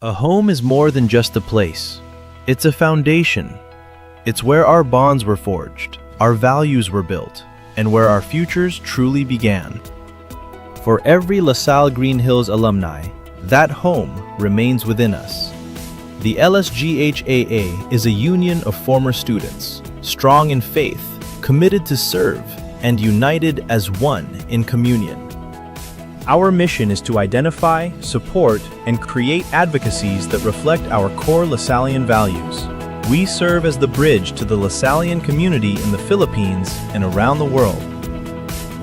A home is more than just a place. It's a foundation. It's where our bonds were forged, our values were built, and where our futures truly began. For every LaSalle Green Hills alumni, that home remains within us. The LSGHAA is a union of former students, strong in faith, committed to serve, and united as one in communion. Our mission is to identify, support, and create advocacies that reflect our core LaSallian values. We serve as the bridge to the LaSallian community in the Philippines and around the world.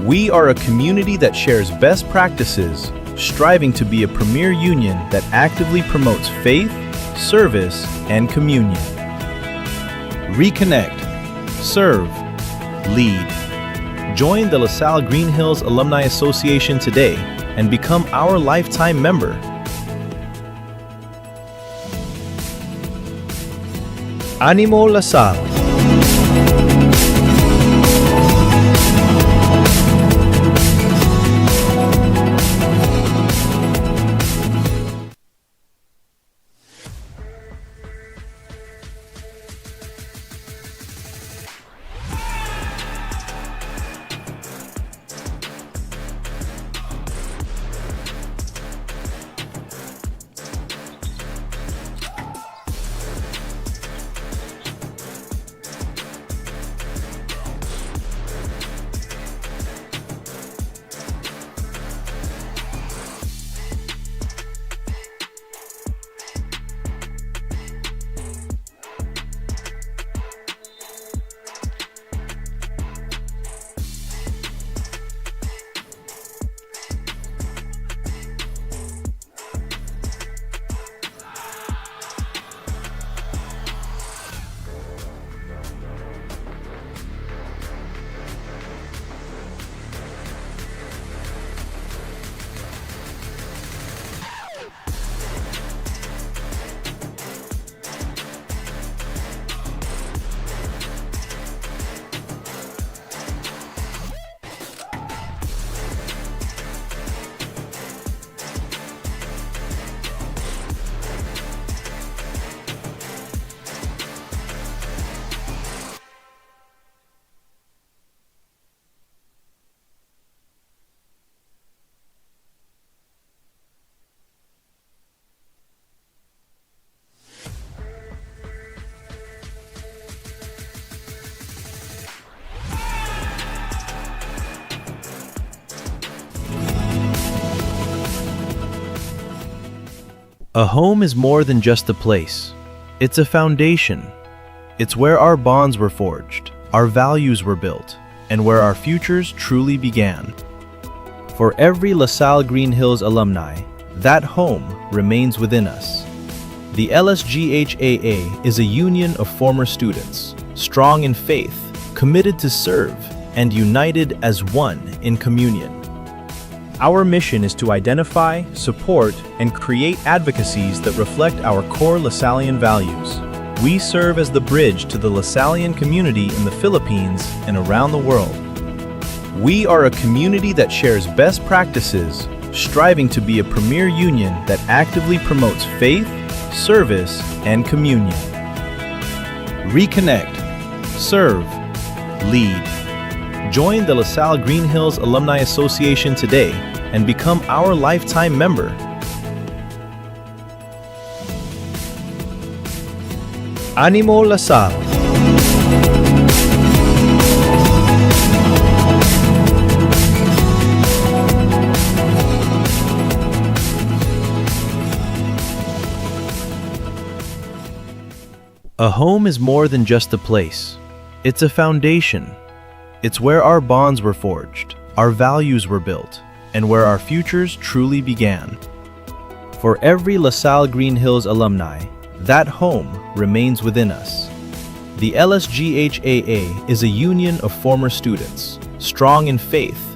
We are a community that shares best practices, striving to be a premier union that actively promotes faith, service, and communion. Reconnect, serve, lead. Join the LaSalle Green Hills Alumni Association today and become our lifetime member. Animo LaSalle. A home is more than just a place. It's a foundation. It's where our bonds were forged, our values were built, and where our futures truly began. For every LaSalle Green Hills alumni, that home remains within us. The LSGHAA is a union of former students, strong in faith, committed to serve, and united as one in communion. Our mission is to identify, support, and create advocacies that reflect our core LaSallian values. We serve as the bridge to the LaSallian community in the Philippines and around the world. We are a community that shares best practices, striving to be a premier union that actively promotes faith, service, and communion. Reconnect, serve, lead. Join the LaSalle Green Hills Alumni Association today and become our lifetime member. Animo LaSalle. A home is more than just a place. It's a foundation. It's where our bonds were forged, our values were built, and where our futures truly began. For every LaSalle Green Hills alumni, that home remains within us. The LSGHAA is a union of former students, strong in faith,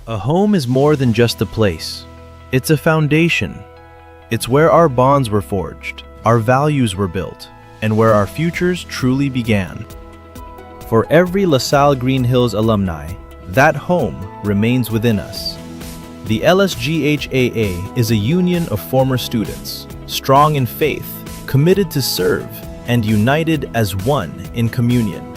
A home is more than just a place. It's a foundation. It's where our bonds were forged, our values were built, and where our futures truly began. For every LaSalle Green Hills alumni, that home remains within us. The LSGHAA is a union of former students, strong in faith, committed to serve, and united as one in communion.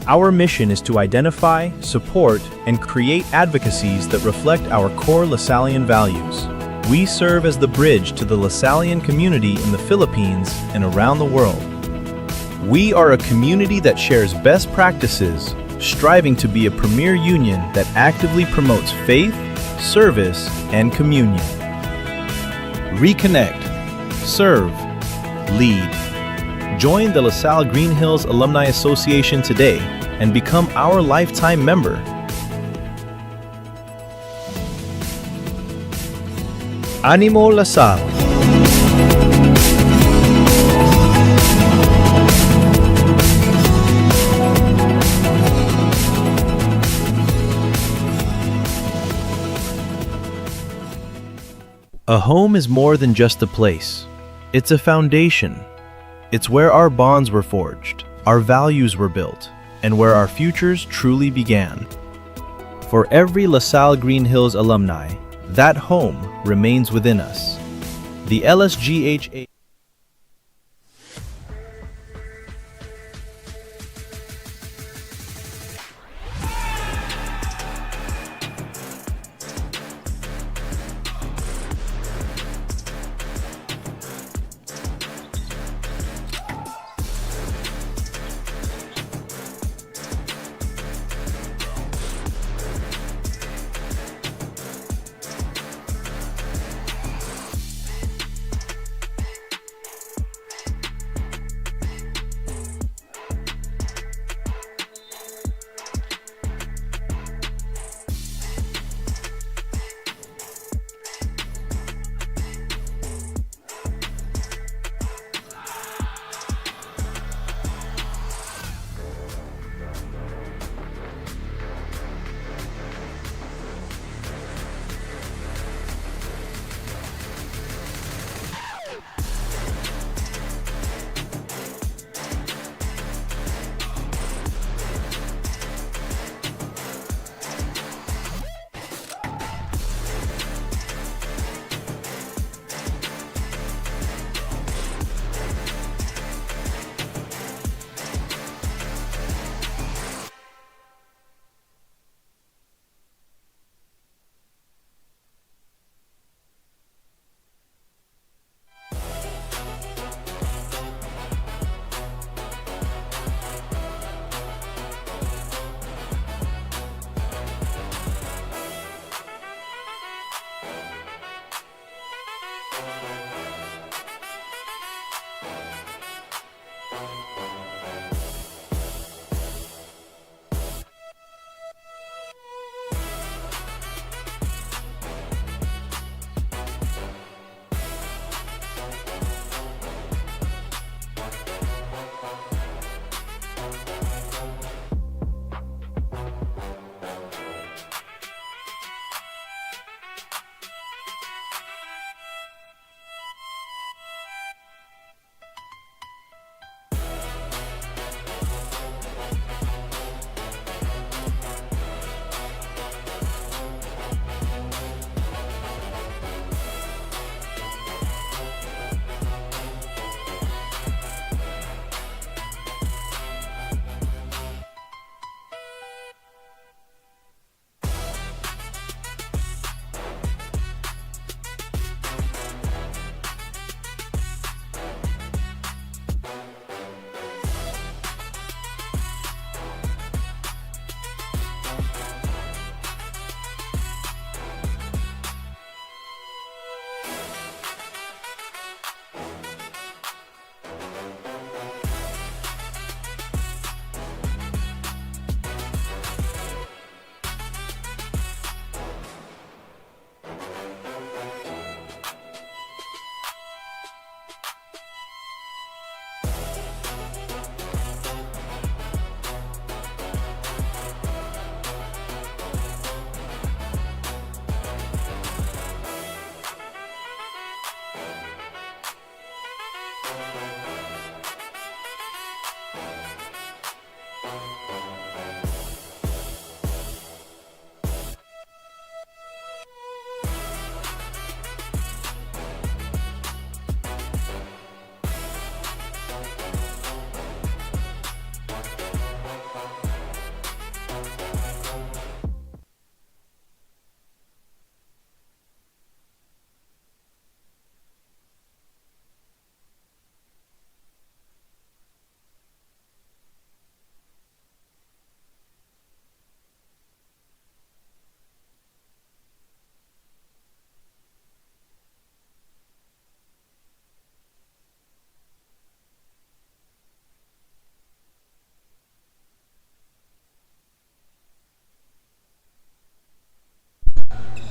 Our mission is to identify, support, and create advocacies that reflect our core Lasallian values. We serve as the bridge to the Lasallian community in the Philippines and around the world. We are a community that shares best practices, striving to be a premier union that actively promotes faith, service, and communion. Reconnect, serve, lead. Join the LaSalle Green Hills Alumni Association today and become our lifetime member. Animo LaSalle. A home is more than just a place. It's a foundation. It's where our bonds were forged, our values were built, and where our futures truly began. For every LaSalle Green Hills alumni, that home remains within us. The LSGHA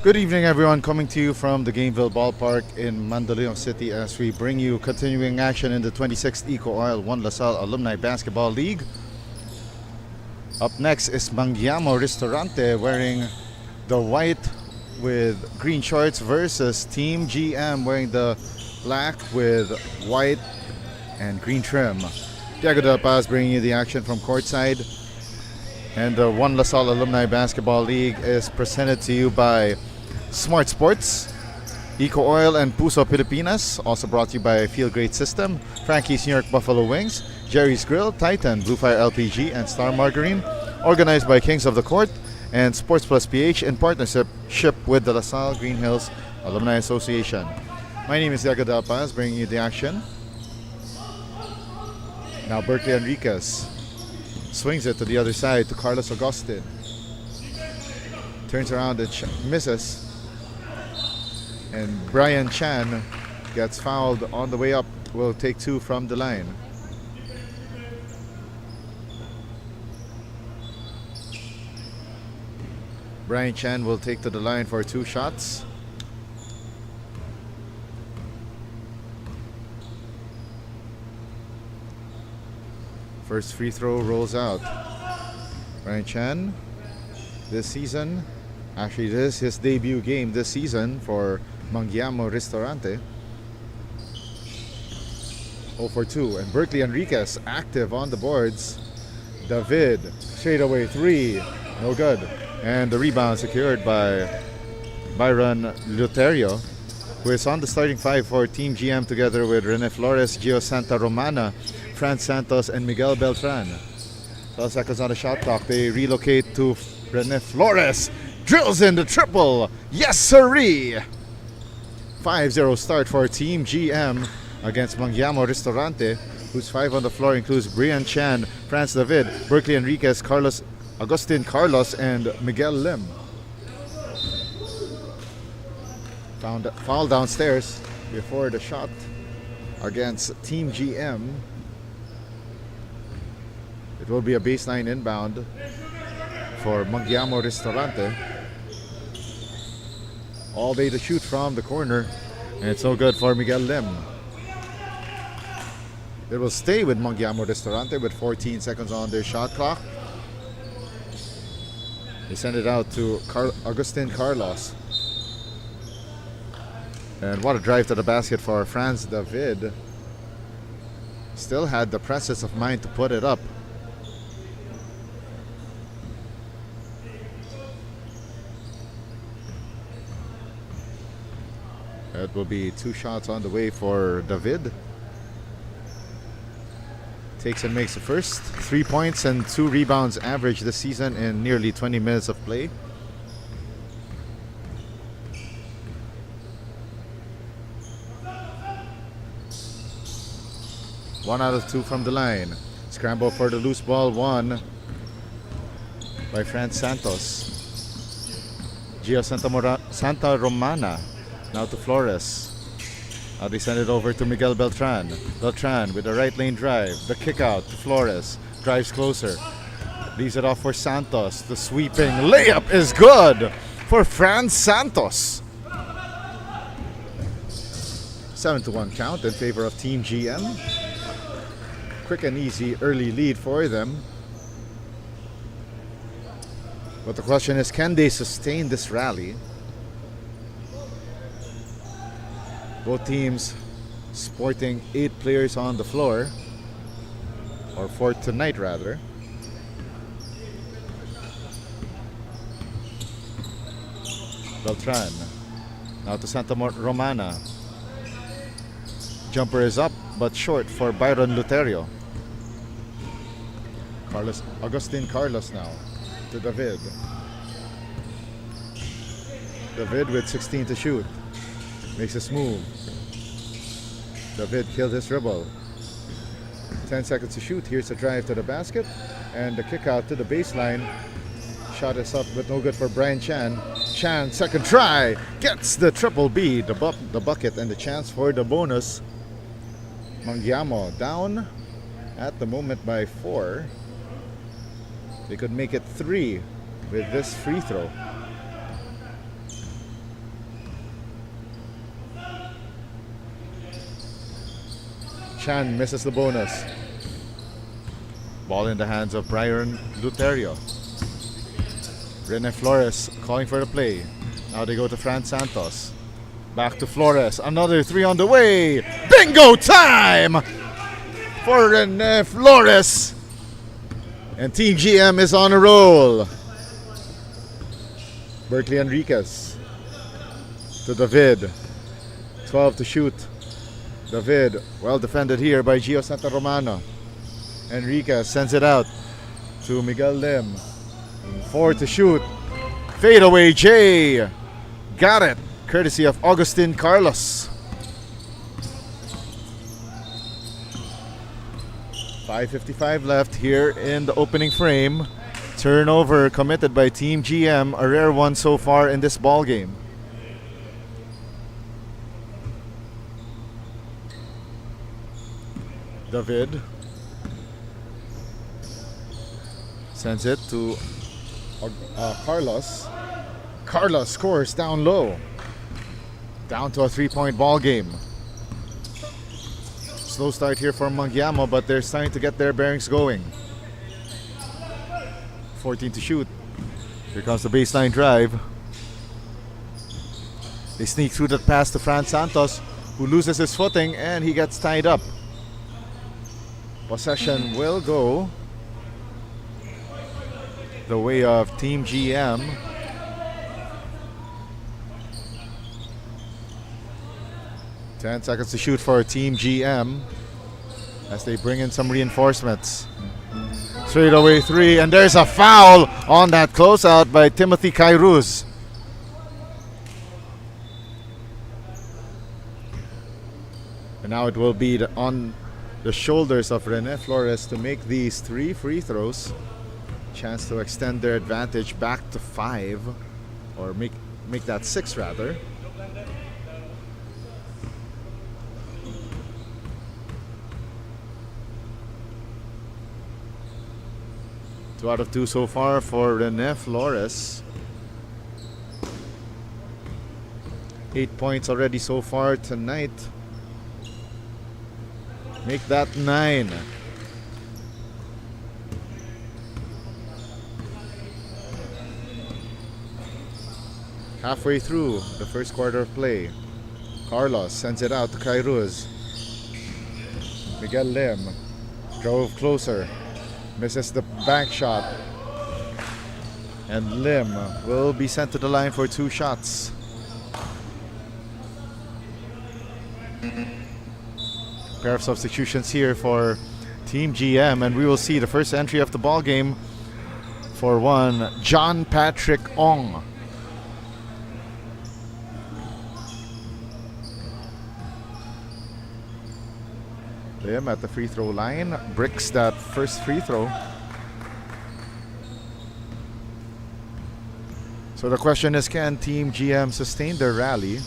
Good evening, everyone. Coming to you from the Gameville Ballpark in Mandaluyong City as we bring you continuing action in the 26th EcoOil 1 LaSalle Alumni Basketball League. Up next is Mangiamo Ristorante wearing the white with green shorts versus Team GM wearing the black with white and green trim. Diego Del Paz bringing you the action from courtside. And the 1 LaSalle Alumni Basketball League is presented to you by Smart Sports, EcoOil and Puso Pilipinas. Also brought to you by Feel Great System, Frankie's New York Buffalo Wings, Jerry's Grill, Titan, Blue Fire LPG, and Star Margarine. Organized by Kings of the Court and Sports Plus PH in partnership with the LaSalle Green Hills Alumni Association. My name is Diego Del Paz, bringing you the action. Now Berkeley Enriquez swings it to the other side to Carlos Agustin. Turns around and misses. And Brian Chan gets fouled on the way up. Will take two from the line. Brian Chan will take to the line for two shots. First free throw rolls out. Brian Chan, this season, actually this is his debut game this season for Mangiamo Ristorante. 0 for 2. And Berkeley Enriquez active on the boards. David, straightaway three, no good. And the rebound secured by Byron Luterio, who is on the starting five for Team GM together with Rene Flores, Gio Santa Romana, Fran Santos, and Miguel Beltran. 12 seconds on the shot clock. They relocate to Rene Flores. Drills in the triple. Yes, sirree. 5-0 start for Team GM against Mangiamo Ristorante, whose five on the floor includes Brian Chan, France David, Berkeley Enriquez, Carlos Agustin Carlos, and Miguel Lim. Foul downstairs before the shot against Team GM. It will be a baseline inbound for Mangiamo Ristorante. All day to shoot from the corner, and it's no good for Miguel Lim. It will stay with Mangiamo Ristorante with 14 seconds on their shot clock. They send it out to Agustin Carlos. And what a drive to the basket for Franz David. Still had the presence of mind to put it up. It will be two shots on the way for David. Takes and makes the first. 3 points and 2 rebounds average this season in nearly 20 minutes of play. One out of two from the line. Scramble for the loose ball, won by Fran Santos. Gio Santa Romana now to Flores. Now they send it over to Miguel Beltran. Beltran with the right lane drive. The kick out to Flores. Drives closer. Leaves it off for Santos. The sweeping layup is good for Fran Santos. 7-1 count in favor of Team GM. Quick and easy early lead for them. But the question is, can they sustain this rally? Both teams sporting 8 players on the floor, or for tonight rather. Beltran, now to Santa Romana. Jumper is up, but short for Byron Luterio. Agustin Carlos now to David. David with 16 to shoot. Makes a move. David killed his dribble. 10 seconds to shoot. Here's a drive to the basket. And the kick out to the baseline. Shot is up, but no good for Brian Chan. Chan, second try. Gets the triple B, the bucket, and the chance for the bonus. Mangiamo down at the moment by 4. They could make it 3 with this free throw. Chan misses the bonus. Ball in the hands of Byron Luterio. Rene Flores calling for the play. Now they go to Fran Santos. Back to Flores. Another 3 on the way. Bingo time for Rene Flores. And Team GM is on a roll. Berkeley Enriquez to David. 12 to shoot. David, well defended here by Gio Santa Romana. Enriquez sends it out to Miguel Lim. 4 to shoot. Fadeaway J. Got it. Courtesy of Agustin Carlos. 5:55 left here in the opening frame. Turnover committed by Team GM. A rare one so far in this ball game. David sends it to Carlos. Carlos scores down low. Down to a 3-point ball game. Slow start here for Mangiamo, but they're starting to get their bearings going. 14 to shoot. Here comes the baseline drive. They sneak through that pass to Fran Santos, who loses his footing and he gets tied up. Possession will go the way of Team GM. Ten seconds to shoot for Team GM as they bring in some reinforcements. Straight away 3, and there's a foul on that closeout by Timothy Kairuz. And now it will be on the shoulders of Rene Flores to make these 3 free throws. Chance to extend their advantage back to 5, or make that 6 rather. Two out of 2 so far for Rene Flores. 8 points already so far tonight. Make that 9. Halfway through the first quarter of play. Carlos sends it out to Kairuz. Miguel Lim drove closer. Misses the bank shot. And Lim will be sent to the line for 2 shots. Pair of substitutions here for Team GM, and we will see the first entry of the ball game for one John Patrick Ong. Lim at the free throw line bricks that first free throw. So the question is, can Team GM sustain their rally,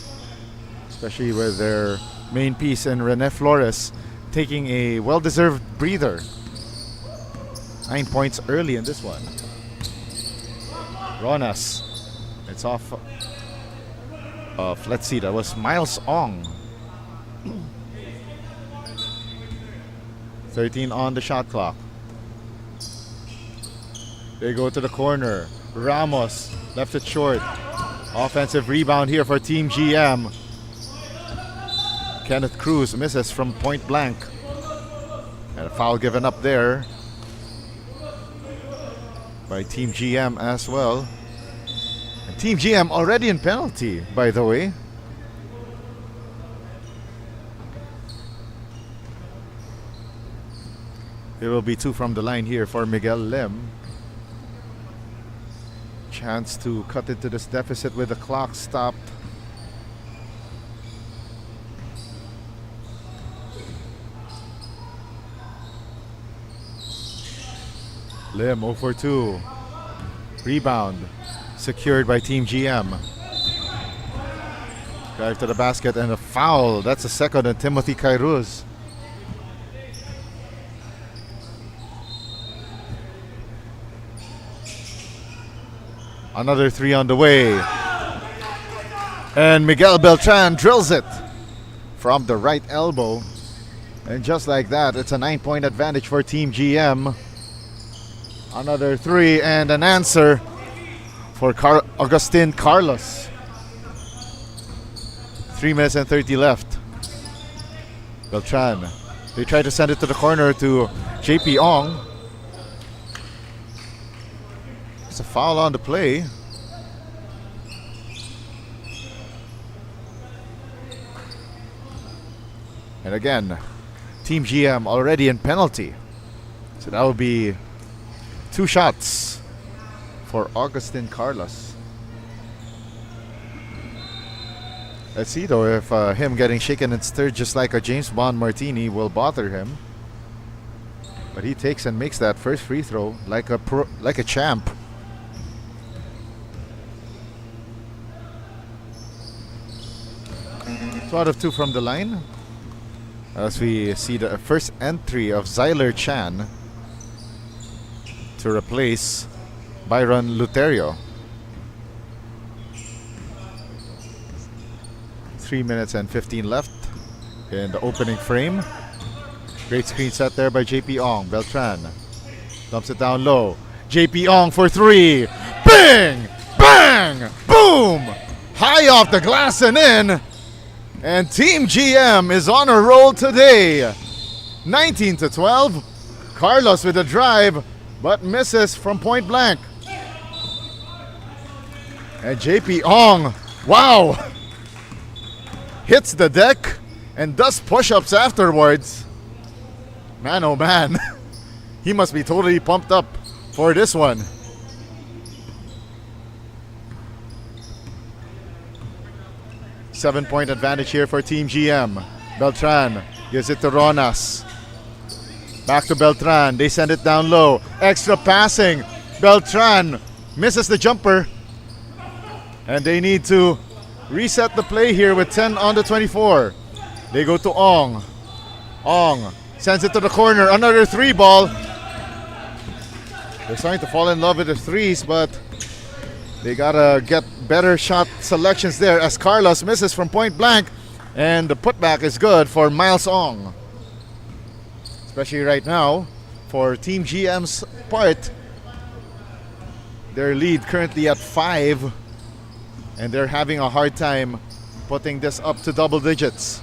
especially with their main piece in Rene Flores taking a well-deserved breather. 9 points early in this one. Ronas. It's off of, let's see, that was Miles Ong. 13 on the shot clock. They go to the corner. Ramos left it short. Offensive rebound here for Team GM. Kenneth Cruz misses from point blank. And a foul given up there by Team GM as well. And Team GM already in penalty, by the way. There will be 2 from the line here for Miguel Lim. Chance to cut into this deficit with the clock stopped. Lim 0 for 2. Rebound secured by Team GM. Drive to the basket and a foul. That's a second on Timothy Kairuz. Another 3 on the way. And Miguel Beltran drills it from the right elbow. And just like that, it's a 9-point advantage for Team GM. Another 3 and an answer for Agustin Carlos. 3 minutes and 30 left. Beltran. They try to send it to the corner to JP Ong. It's a foul on the play. And again, Team GM already in penalty. So that will be 2 shots for Agustin Carlos. Let's see though if him getting shaken and stirred just like a James Bond martini will bother him. But he takes and makes that first free throw like a champ. 2 out of 2 from the line. As we see the first entry of Zyler Chan to replace Byron Luterio. 3 minutes and 15 left in the opening frame. Great screen set there by JP Ong. Beltran dumps it down low. JP Ong for 3. Bang! Bang! Boom! High off the glass and in. And Team GM is on a roll today. 19-12. Carlos with a drive, but misses from point blank. And JP Ong, wow, hits the deck and does push-ups afterwards. Man, oh man, he must be totally pumped up for this one. Seven-point advantage here for Team GM. Beltran gives it to Ronas. Back to Beltran. They send it down low. Extra passing. Beltran misses the jumper. And they need to reset the play here with 10 on the 24. They go to Ong. Ong sends it to the corner. Another 3 ball. They're starting to fall in love with the threes, but they gotta get better shot selections there as Carlos misses from point blank. And the putback is good for Miles Ong. Especially right now, for Team GM's part, their lead currently at 5. And they're having a hard time putting this up to double digits.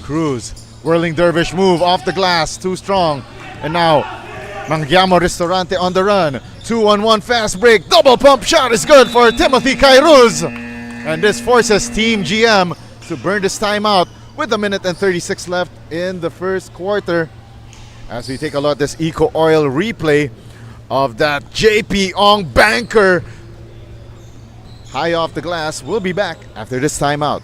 Cruz, whirling dervish move off the glass, too strong. And now, Mangiamo Ristorante on the run. 2-on-1 fast break, double pump shot is good for Timothy Kairuz. And this forces Team GM to burn this timeout with 1 minute and 36 left in the first quarter. As we take a look at this EcoOil replay of that JP Ong banker. High off the glass. We'll be back after this timeout.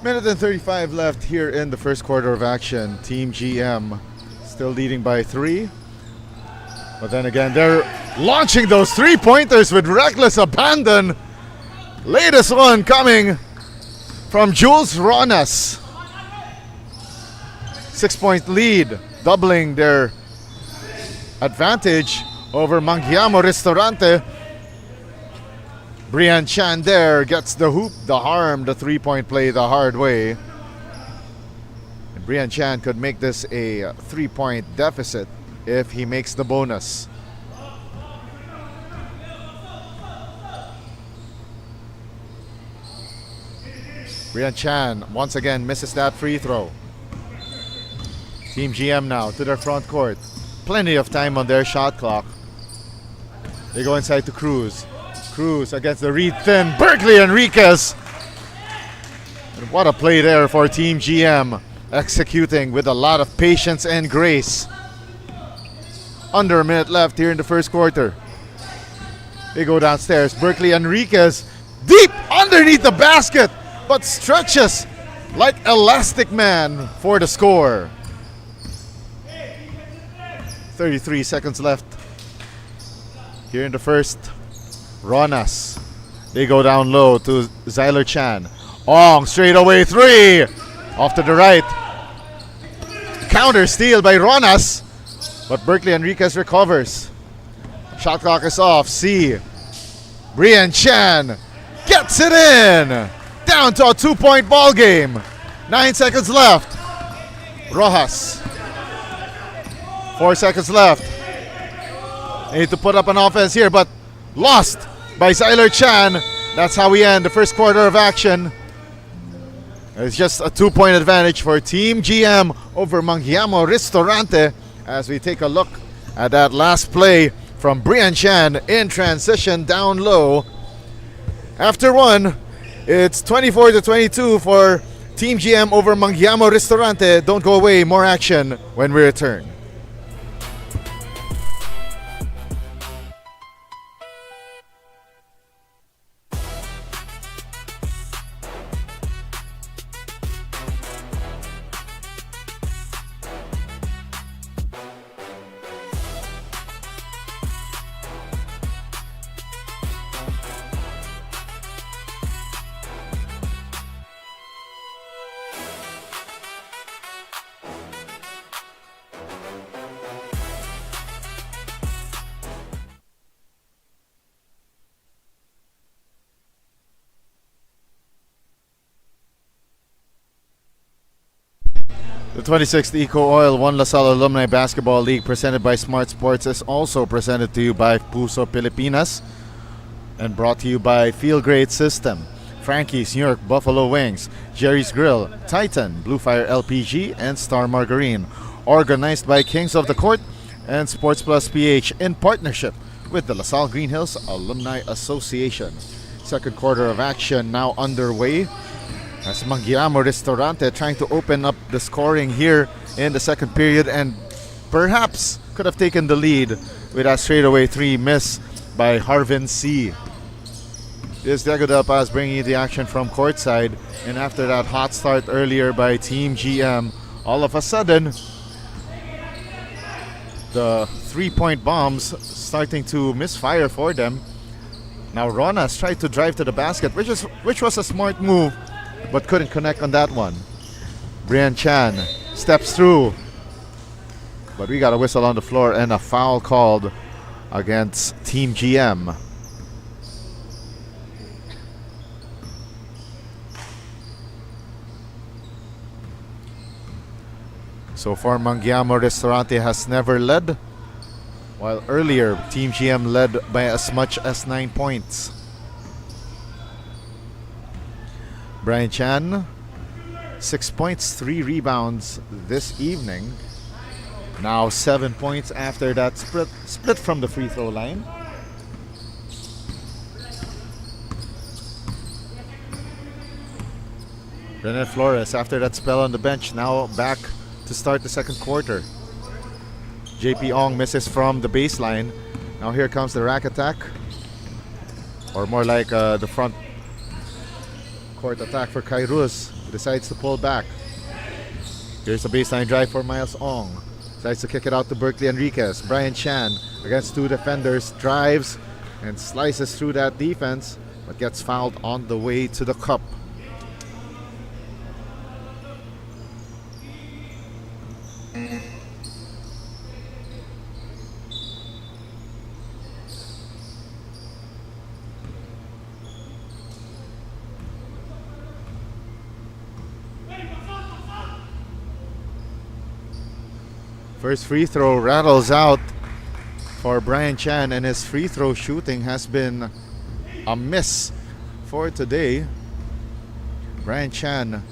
Minute and 35 left here in the first quarter of action. Team GM still leading by 3. But then again, they're launching those three-pointers with reckless abandon. Latest one coming from Jules Ronas. 6-point lead, doubling their advantage over Mangiamo Ristorante. Brian Chan there gets the hoop, the harm, the three-point play the hard way. And Brian Chan could make this a 3-point deficit if he makes the bonus. Brian Chan once again misses that free throw. Team GM now to their front court. Plenty of time on their shot clock. They go inside to Cruz. Cruz against the read thin Berkeley Enriquez. And what a play there for Team GM, executing with a lot of patience and grace. Under a minute left here in the first quarter. They go downstairs. Berkeley Enriquez deep underneath the basket, but stretches like Elastic Man for the score. 33 seconds left here in the first. Ronas. They go down low to Zyler Chan. Ong straight away three. Off to the right. Counter steal by Ronas. But Berkeley Enriquez recovers. Shot clock is off. C. Brian Chan gets it in. Down to a 2-point ball game. 9 seconds left. Rojas. 4 seconds left. They need to put up an offense here, but lost by Zyler Chan. That's how we end the first quarter of action. It's just a 2-point advantage for Team GM over Mangiamo Ristorante as we take a look at that last play from Brian Chan in transition down low. After one, it's 24-22 for Team GM over Mangiamo Ristorante. Don't go away, more action when we return. The 26th EcoOil One LaSalle Alumni Basketball League presented by Smart Sports is also presented to you by Puso Pilipinas and brought to you by Feel Great System, Frankie's New York Buffalo Wings, Jerry's Grill, Titan, Blue Fire LPG, and Star Margarine. Organized by Kings of the Court and Sports Plus PH in partnership with the LaSalle Green Hills Alumni Association. Second quarter of action now underway. As Mangiamo Ristorante trying to open up the scoring here in the second period and perhaps could have taken the lead with that straightaway three miss by Harvin C. This is Diego Del Paz bringing you the action from courtside, and after that hot start earlier by Team GM, all of a sudden the three-point bombs starting to misfire for them. Now Ronas tried to drive to the basket, which was a smart move, but couldn't connect on that one. Brian Chan steps through, but we got a whistle on the floor and a foul called against Team GM. So far, Mangiamo Ristorante has never led, while earlier Team GM led by as much as 9 points. Brian Chan, 6 points, 3 rebounds this evening. Now 7 points after that split from the free throw line. René Flores, after that spell on the bench, now back to start the second quarter. JP Ong misses from the baseline. Now here comes the rack attack, or more like the front court attack for Kairos, who decides to pull back. Here's the baseline drive for Miles Ong. Tries to kick it out to Berkeley Enriquez. Brian Chan against two defenders, drives and slices through that defense, but gets fouled on the way to the cup. First free throw rattles out for Brian Chan, and his free throw shooting has been a miss for today. Brian Chan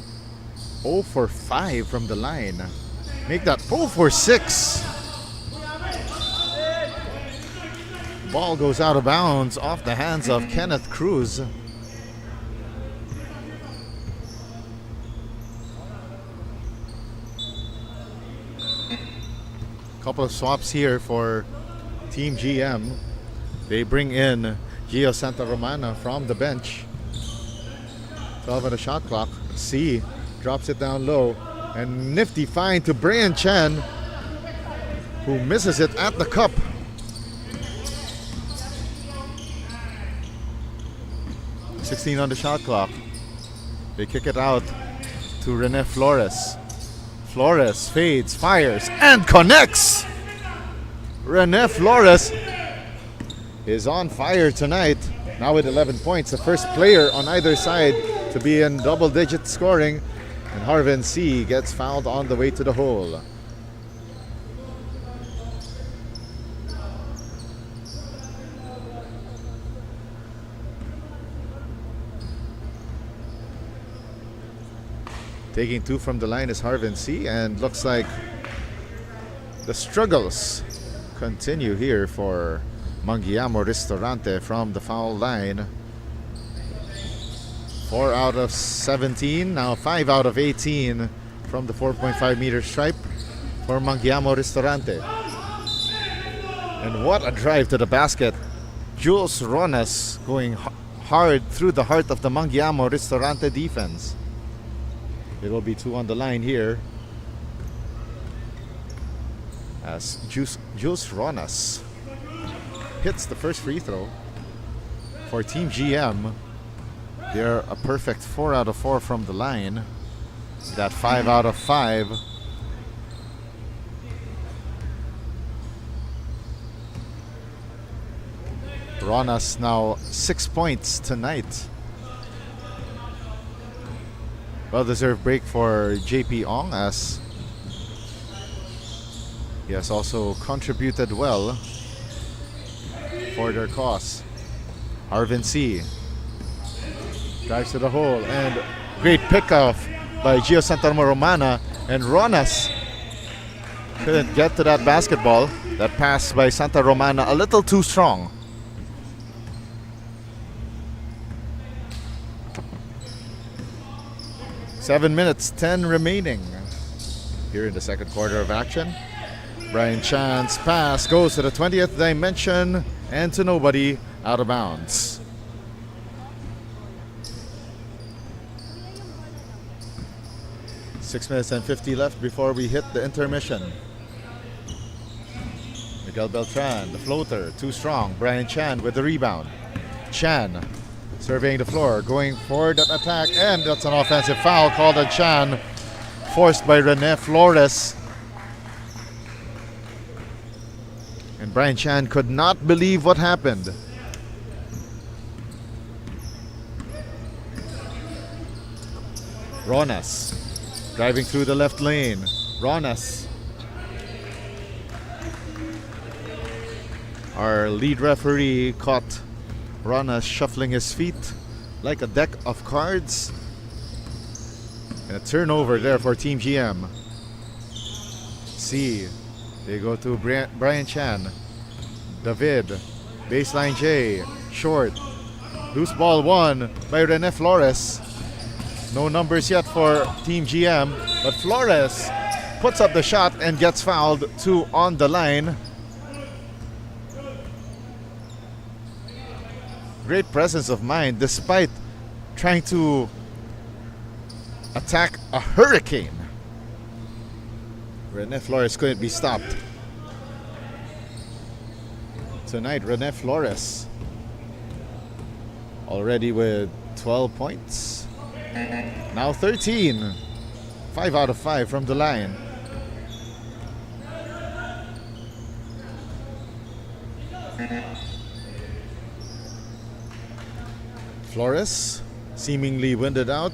0 for 5 from the line. Make that 0 for 6. Ball goes out of bounds off the hands of Kenneth Cruz. Couple of swaps here for Team GM. They bring in Gio Santa Romana from the bench. 12 on the shot clock. C drops it down low, and nifty find to Brian Chan, who misses it at the cup. .16 on the shot clock. They kick it out to Rene Flores. Flores fades, fires, and connects! Rene Flores is on fire tonight. Now with 11 points, the first player on either side to be in double-digit scoring. And Harvin C gets fouled on the way to the hole. Taking two from the line is Harvin C, and looks like the struggles continue here for Mangiamo Ristorante from the foul line. 4 out of 17, now 5 out of 18 from the 4.5 meter stripe for Mangiamo Ristorante. And what a drive to the basket. Jules Ronas going hard through the heart of the Mangiamo Ristorante defense. It will be 2 on the line here, as Jules Ronas hits the first free throw for Team GM. They're a perfect 4 out of 4 from the line. That 5 out of 5. Ronas now 6 points tonight. Well-deserved break for JP Ong, as he has also contributed well for their cause. Arvin C drives to the hole, and great pickoff by Gio Santa Romana, and Ronas couldn't get to that basketball. That pass by Santa Romana a little too strong. Seven minutes, 10 remaining here in the second quarter of action. Brian Chan's pass goes to the 20th dimension and to nobody, out of bounds. Six minutes and 50 left before we hit the intermission. Miguel Beltran, the floater, too strong. Brian Chan with the rebound. Chan surveying the floor, going for that attack, and that's an offensive foul called on Chan, forced by Rene Flores. And Brian Chan could not believe what happened. Ronas driving through the left lane. Ronas, our lead referee, caught Ronas shuffling his feet like a deck of cards. And a turnover there for Team GM. C, they go to Brian Chan. David, baseline J, short. Loose ball won by Rene Flores. No numbers yet for Team GM, but Flores puts up the shot and gets fouled. 2 on the line. Great presence of mind despite trying to attack a hurricane. Rene Flores couldn't be stopped. Tonight, Rene Flores already with 12 points. Now 13. 5 out of 5 from the line. Flores, seemingly winded out,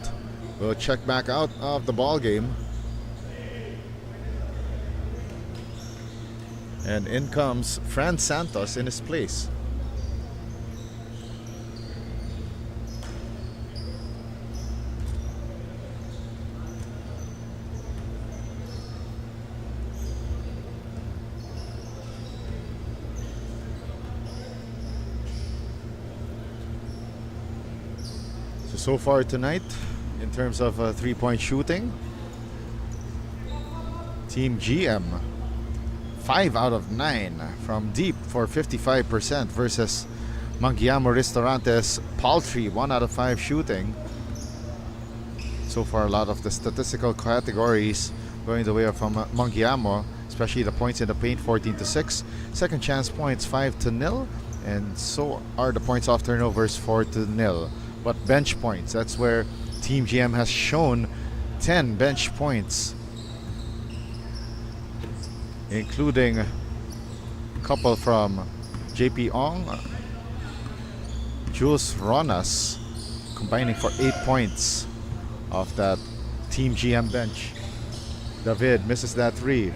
will check back out of the ball game. And in comes Fran Santos in his place. So far tonight, in terms of three-point shooting, Team GM 5 out of 9 from deep for 55% versus Mangiamo Ristorante's paltry 1 out of 5 shooting. So far, a lot of the statistical categories going the way of Mangiamo, especially the points in the paint, 14-6, second chance points 5-0, and so are the points off turnovers 4-0. But bench points, that's where Team GM has shown 10 bench points, including a couple from JP Ong, Jules Ronas, combining for 8 points off that Team GM bench. David misses that 3.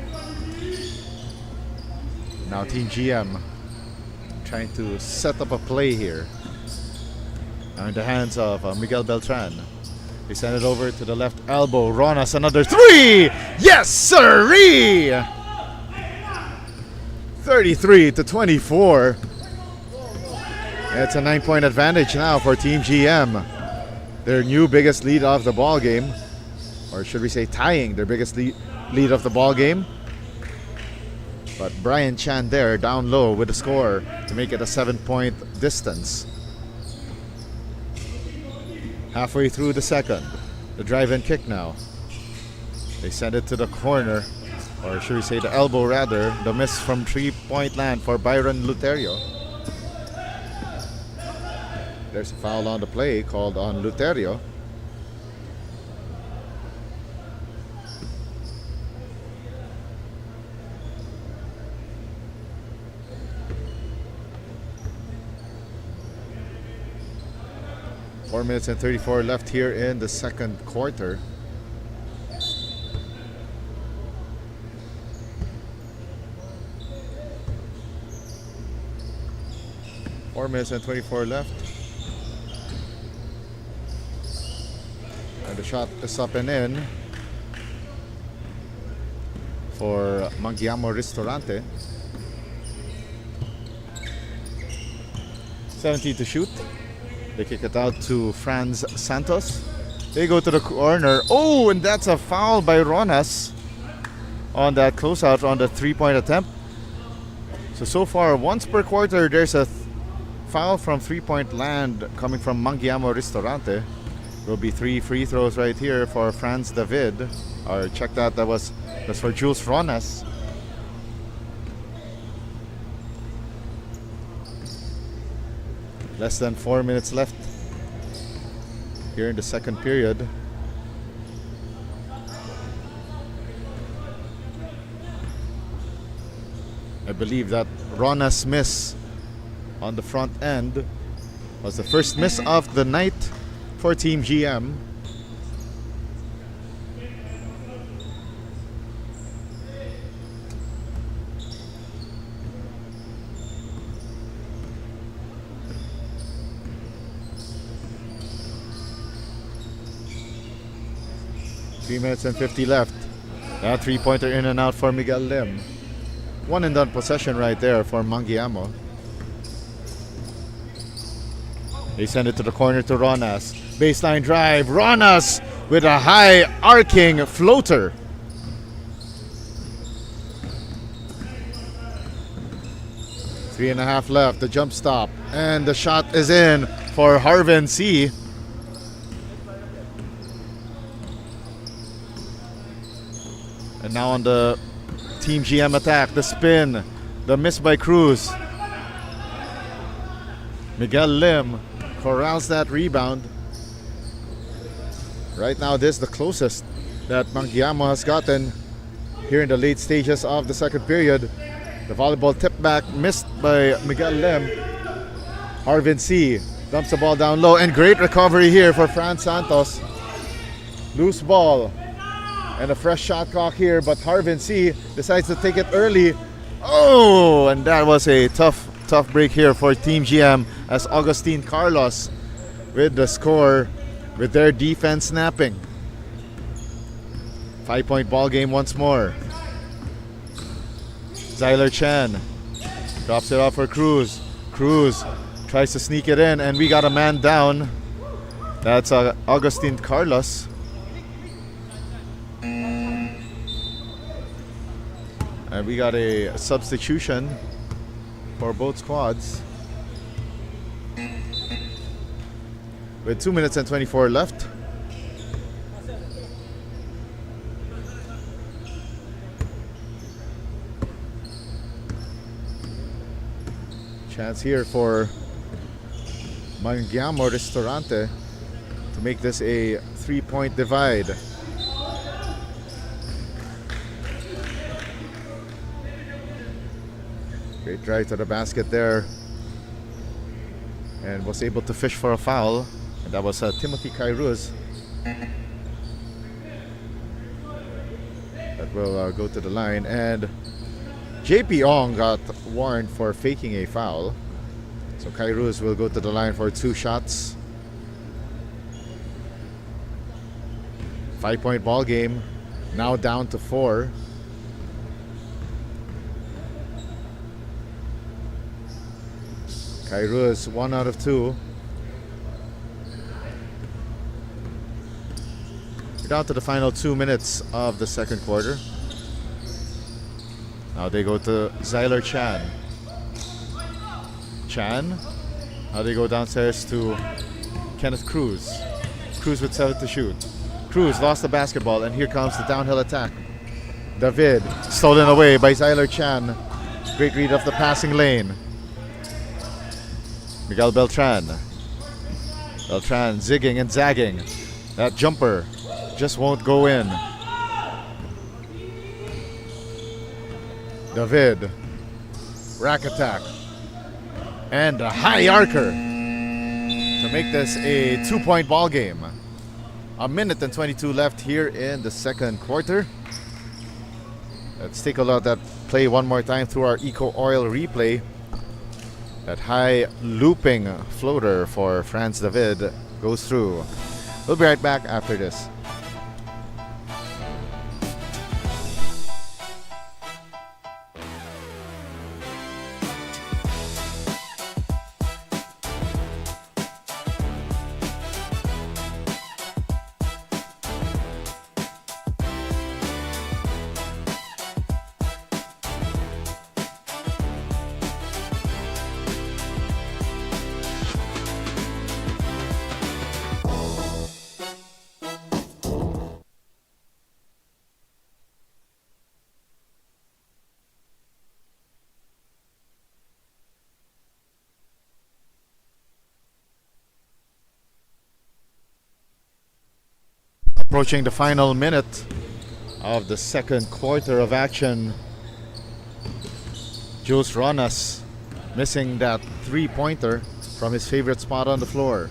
Now Team GM trying to set up a play here. Now in the hands of Miguel Beltran. They send it over to the left elbow. Ronas, another 3! Yes, sirree! 33-24. It's a 9-point advantage now for Team GM. Their new biggest lead of the ball game. Or should we say tying their biggest lead of the ball game. But Brian Chan there down low with the score to make it a 7-point distance. Halfway through the second, the drive-in kick now. They send it to the corner, or should we say the elbow rather. The miss from 3-point land for Byron Luterio. There's a foul on the play called on Luterio. Four minutes and 34 left here in the second quarter. Four minutes and 24 left. And the shot is up and in for Mangiamo Ristorante. 17 to shoot. They kick it out to Franz Santos. They go to the corner. Oh, and that's a foul by Ronas on that closeout on the 3-point attempt. So far, once per quarter, there's a foul from 3-point land coming from Mangiamo Ristorante. Will be 3 free throws right here for Franz David. Or check that, that's for Jules Ronas. Less than 4 minutes left here in the second period. I believe that Rona's miss on the front end was the first miss of the night for Team GM. Three minutes and 50 left. That 3-pointer in and out for Miguel Lim. One and done possession right there for Mangiamo. They send it to the corner to Ronas. Baseline drive. Ronas with a high arcing floater. Three and a half left. The jump stop. And the shot is in for Harvin C. And now on the Team GM attack. The spin. The miss by Cruz. Miguel Lim corrals that rebound. Right now, this is the closest that Mangiamo has gotten here in the late stages of the second period. The volleyball tip back missed by Miguel Lim. Harvin C dumps the ball down low, and great recovery here for Fran Santos. Loose ball and a fresh shot clock here, but Harvin C decides to take it early. Oh, and that was a tough break here for Team GM as Augustine Carlos with the score with their defense snapping. 5-point ball game once more. Zyler Chan drops it off for Cruz. Cruz tries to sneak it in, and we got a man down. That's Augustine Carlos. And we got a substitution for both squads. With 2 minutes and 24 left. Chance here for Mangiamo Ristorante to make this a 3-point divide. Great drive to the basket there, and was able to fish for a foul, and that was Timothy Kairuz. That will go to the line, and JP Ong got warned for faking a foul, so Kairuz will go to the line for 2 shots. 5-point ball game, now down to 4. Kairuz 1 out of 2. We're down to the final 2 minutes of the second quarter. Now they go to Zyler Chan. Chan. Now they go downstairs to Kenneth Cruz. Cruz with 7 to shoot. Cruz lost the basketball, and here comes the downhill attack. David stolen away by Zyler Chan. Great read of the passing lane. Miguel Beltran. Beltran zigging and zagging. That jumper just won't go in. David. Rack attack. And a high archer to make this a 2-point ball game. 1 minute and 22 left here in the second quarter. Let's take a look at that play one more time through our EcoOil replay. That high looping floater for Franz David goes through. We'll be right back after this. Approaching the final minute of the second quarter of action. Jules Ronas missing that 3-pointer from his favorite spot on the floor.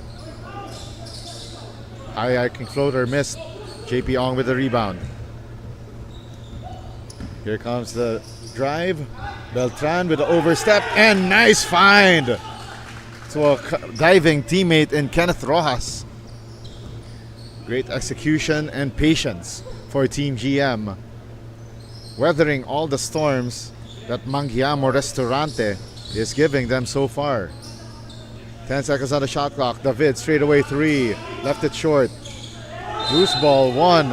High arcing floater missed. JP Ong with the rebound. Here comes the drive. Beltran with the overstep, and nice find to a diving teammate in Kenneth Rojas. Great execution and patience for Team GM, weathering all the storms that Mangiamo Ristorante is giving them so far. 10 seconds on the shot clock. David straight away 3, left it short. Loose ball won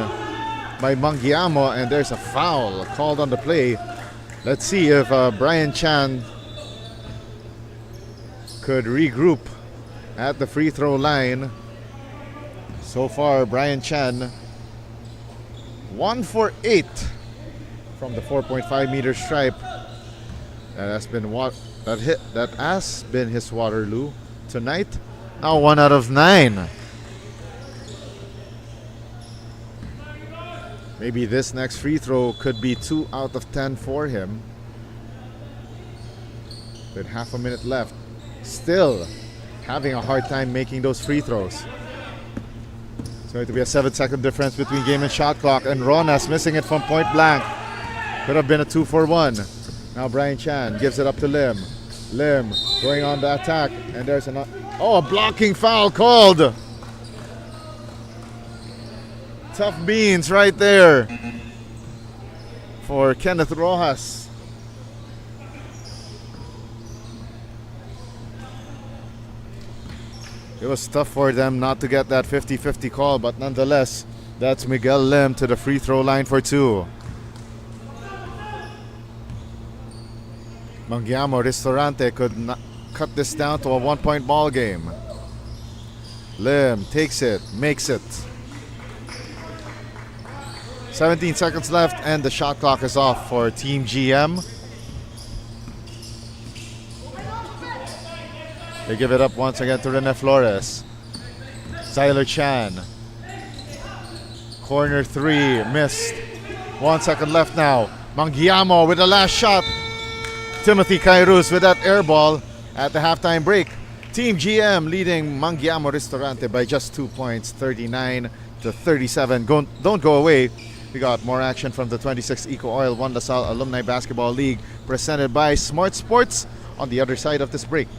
by Mangiamo, and there's a foul called on the play. Let's see if Brian Chan could regroup at the free throw line. So far, Brian Chan 1 for 8 from the 4.5 meter stripe. That has been his Waterloo tonight. Now 1 out of 9. Maybe this next free throw could be 2 out of 10 for him. With half a minute left, still having a hard time making those free throws. It's going to be a 7-second difference between game and shot clock, and Ronas missing it from point blank. Could have been a 2-for-1. Now Brian Chan gives it up to Lim. Lim going on the attack, and there's a blocking foul called. Tough beans right there for Kenneth Rojas. It was tough for them not to get that 50-50 call, but nonetheless, that's Miguel Lim to the free throw line for 2. Mangiamo Ristorante could not cut this down to a 1-point ball game. Lim takes it, makes it. 17 seconds left, and the shot clock is off for Team GM. They give it up once again to Rene Flores. Zyler Chan. Corner 3, missed. 1 second left now. Mangiamo with the last shot. Timothy Kairos with that air ball at the halftime break. Team GM leading Mangiamo Ristorante by just 2 points, 39-37. Don't go away. We got more action from the 26th EcoOil 1 LaSalle Alumni Basketball League presented by Smart Sports on the other side of this break.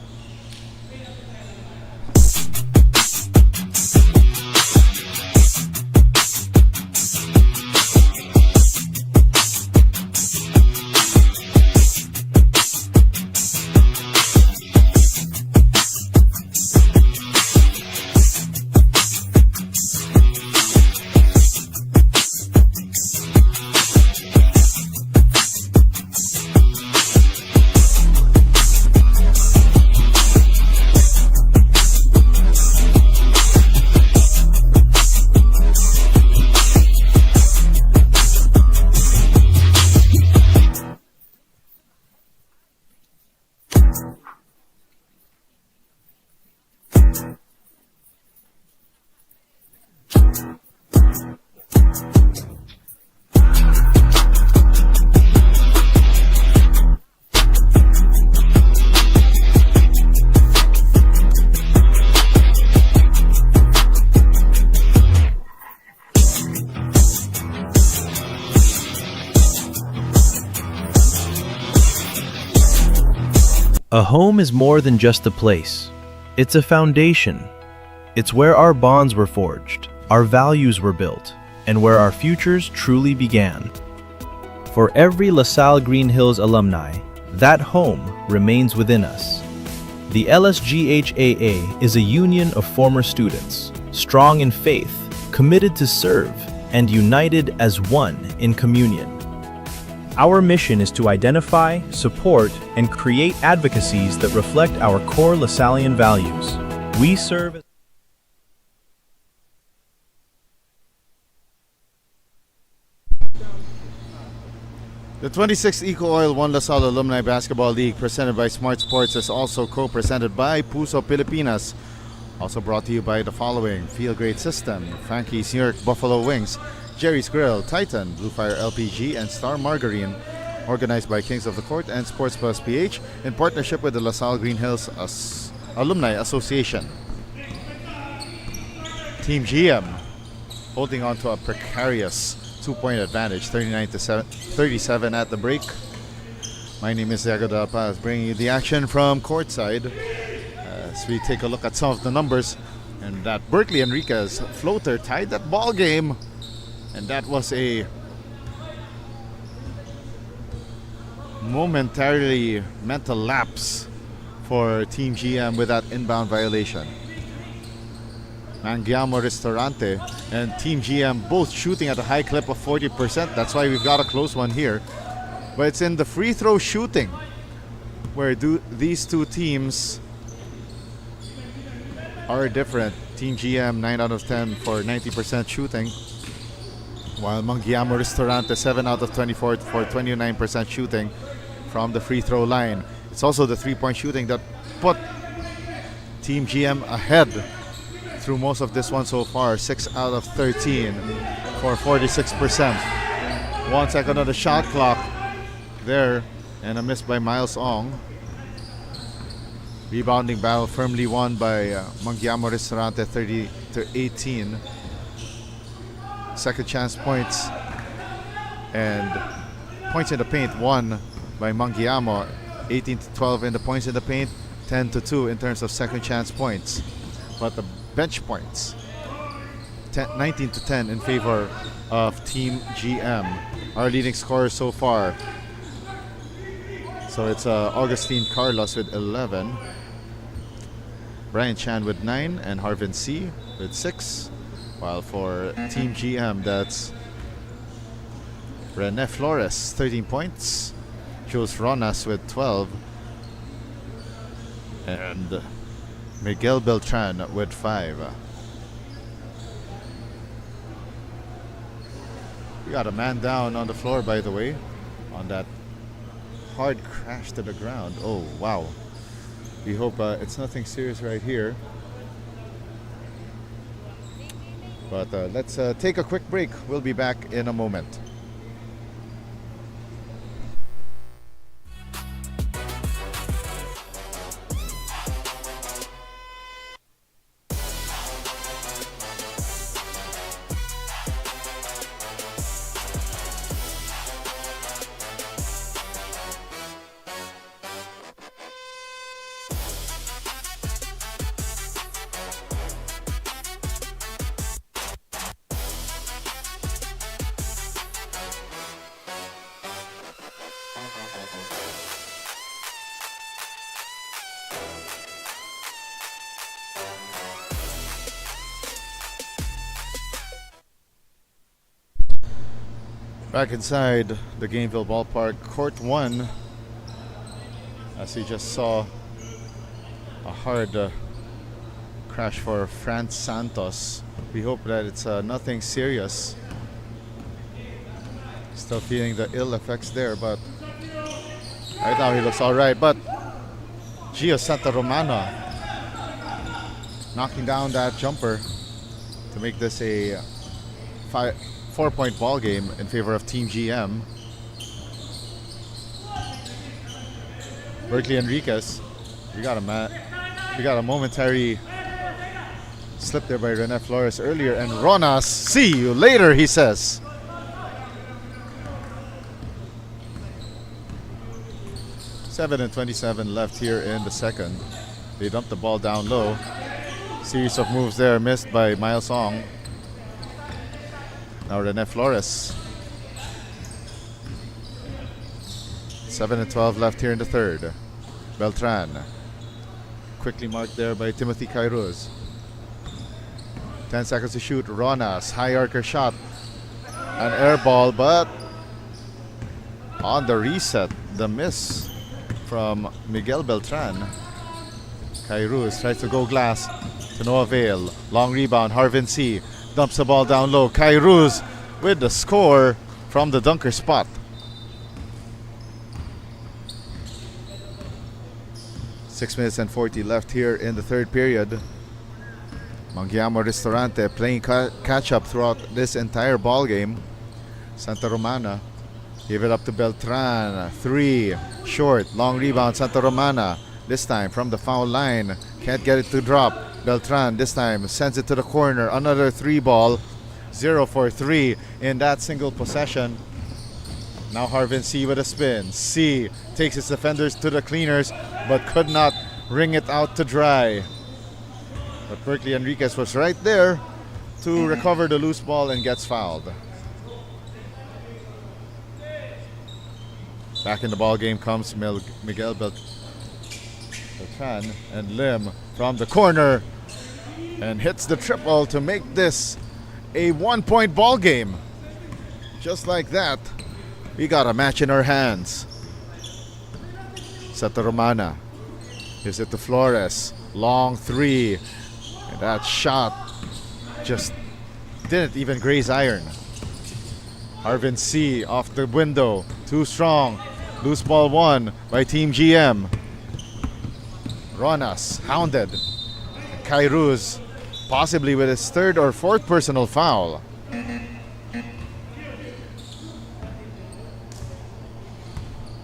A home is more than just a place. It's a foundation. It's where our bonds were forged, our values were built, and where our futures truly began. For every LaSalle Green Hills alumni, that home remains within us. The LSGHAA is a union of former students, strong in faith, committed to serve, and united as one in communion. Our mission is to identify, support, and create advocacies that reflect our core LaSallian values. We serve as The 26th EcoOil 1 LaSalle Alumni Basketball League presented by Smart Sports is also co-presented by Puso Pilipinas. Also brought to you by the following: Feel Great System, Frankie's New York Buffalo Wings, Jerry's Grill, Titan, Blue Fire LPG, and Star Margarine. Organized by Kings of the Court and Sports Plus PH in partnership with the LaSalle Green Hills Alumni Association. Team GM holding on to a precarious 2-point advantage, 39-37 at the break. My name is Diego Del Paz, bringing you the action from courtside as we take a look at some of the numbers. And that Berkeley Enriquez floater tied that ball game, and that was a momentarily mental lapse for Team GM with that inbound violation. Mangiamo Ristorante and Team GM both shooting at a high clip of 40%. That's why we've got a close one here. But it's in the free throw shooting where these two teams are different. Team GM 9 out of 10 for 90% shooting, While Mangiamo Ristorante 7 out of 24 for 29% shooting from the free throw line. It's also the 3-point shooting that put Team GM ahead through most of this one so far. 6 out of 13 for 46%. 1 second on the shot clock there, and a miss by Miles Ong. Rebounding battle firmly won by Mangiamo Ristorante 30-18. Second chance points and points in the paint won by Mangiamo. 18-12 in the points in the paint, 10-2 in terms of second chance points. But the bench points, 19-10 in favor of Team GM. Our leading scorer so far. So it's Augustine Carlos with 11, Brian Chan with 9, and Harvin C with 6. While for Team GM, that's Rene Flores, 13 points, Jules Ronas with 12, and Miguel Beltran with 5. We got a man down on the floor, by the way, on that hard crash to the ground. Oh, wow. We hope it's nothing serious right here. But let's take a quick break. We'll be back in a moment. Back inside the Gameville Ballpark, Court 1, as you just saw, a hard crash for Franz Santos. We hope that it's nothing serious. Still feeling the ill effects there, but right now he looks alright. But Gio Santa Romana knocking down that jumper to make this a 4-point ball game in favor of Team GM. Berkeley Enriquez, we got a momentary slip there by Rene Flores earlier, and Ronas, see you later, he says. Seven and 27 left here in the second. They dumped the ball down low. Series of moves there missed by Miles Ong. Now Rene Flores. 7 and 12 left here in the third. Beltran. Quickly marked there by Timothy Cairuz. 10 seconds to shoot. Ronas. High archer shot. An air ball, but on the reset, the miss from Miguel Beltran. Cairuz tries to go glass to no avail. Long rebound. Harvin C. Dumps the ball down low. Cairuz with the score from the dunker spot. 6 minutes and 40 left here in the third period. Mangiamo Ristorante playing catch up throughout this entire ball game. Santa Romana gave it up to Beltran. 3 short. Long rebound. Santa Romana this time from the foul line. Can't get it to drop. Beltran this time sends it to the corner. Another 3 ball. 0 for 3 in that single possession. Now Harvin C with a spin. C takes his defenders to the cleaners, but could not wring it out to dry. But Berkeley Enriquez was right there to recover the loose ball and gets fouled. Back in the ball game comes Miguel Beltran, and Lim from the corner and hits the triple to make this a 1-point ball game. Just like that, we got a match in our hands. Santa Romana gives it to Flores. Long 3. And that shot just didn't even graze iron. Harvin C off the window. Too strong. Loose ball won by Team GM. Ronas hounded. Kairuz possibly with his third or fourth personal foul.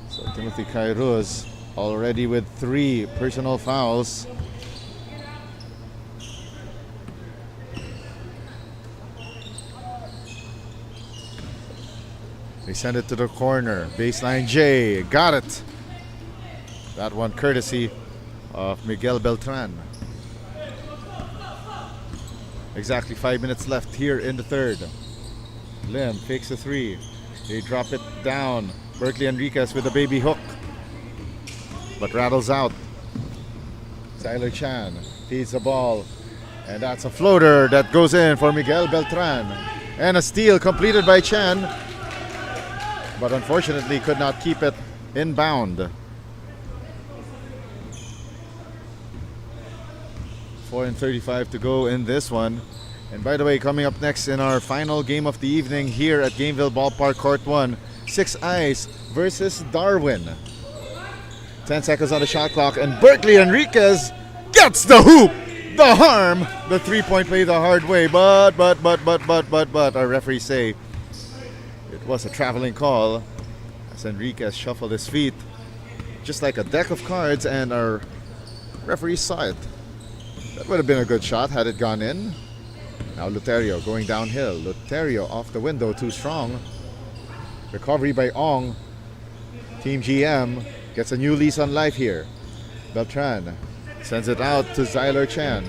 So Timothy Kairuz already with 3 personal fouls. They send it to the corner. Baseline J. Got it. That one courtesy of Miguel Beltran. Exactly 5 minutes left here in the third. Lim fakes a 3. They drop it down. Berkeley Enriquez with a baby hook, but rattles out. Tyler Chan feeds the ball, and that's a floater that goes in for Miguel Beltran. And a steal completed by Chan, but unfortunately could not keep it inbound. 4:35 to go in this one. And by the way, coming up next in our final game of the evening here at Gameville Ballpark Court 1, 6 Eyes versus Darwin. 10 seconds on the shot clock, and Berkeley Enriquez gets the hoop, the harm, the 3-point play the hard way. But our referees say it was a traveling call as Enriquez shuffled his feet just like a deck of cards, and our referees saw it. That would have been a good shot had it gone in. Now Luterio going downhill. Luterio off the window, too strong. Recovery by Ong. Team GM gets a new lease on life here. Beltran sends it out to Zyler Chan.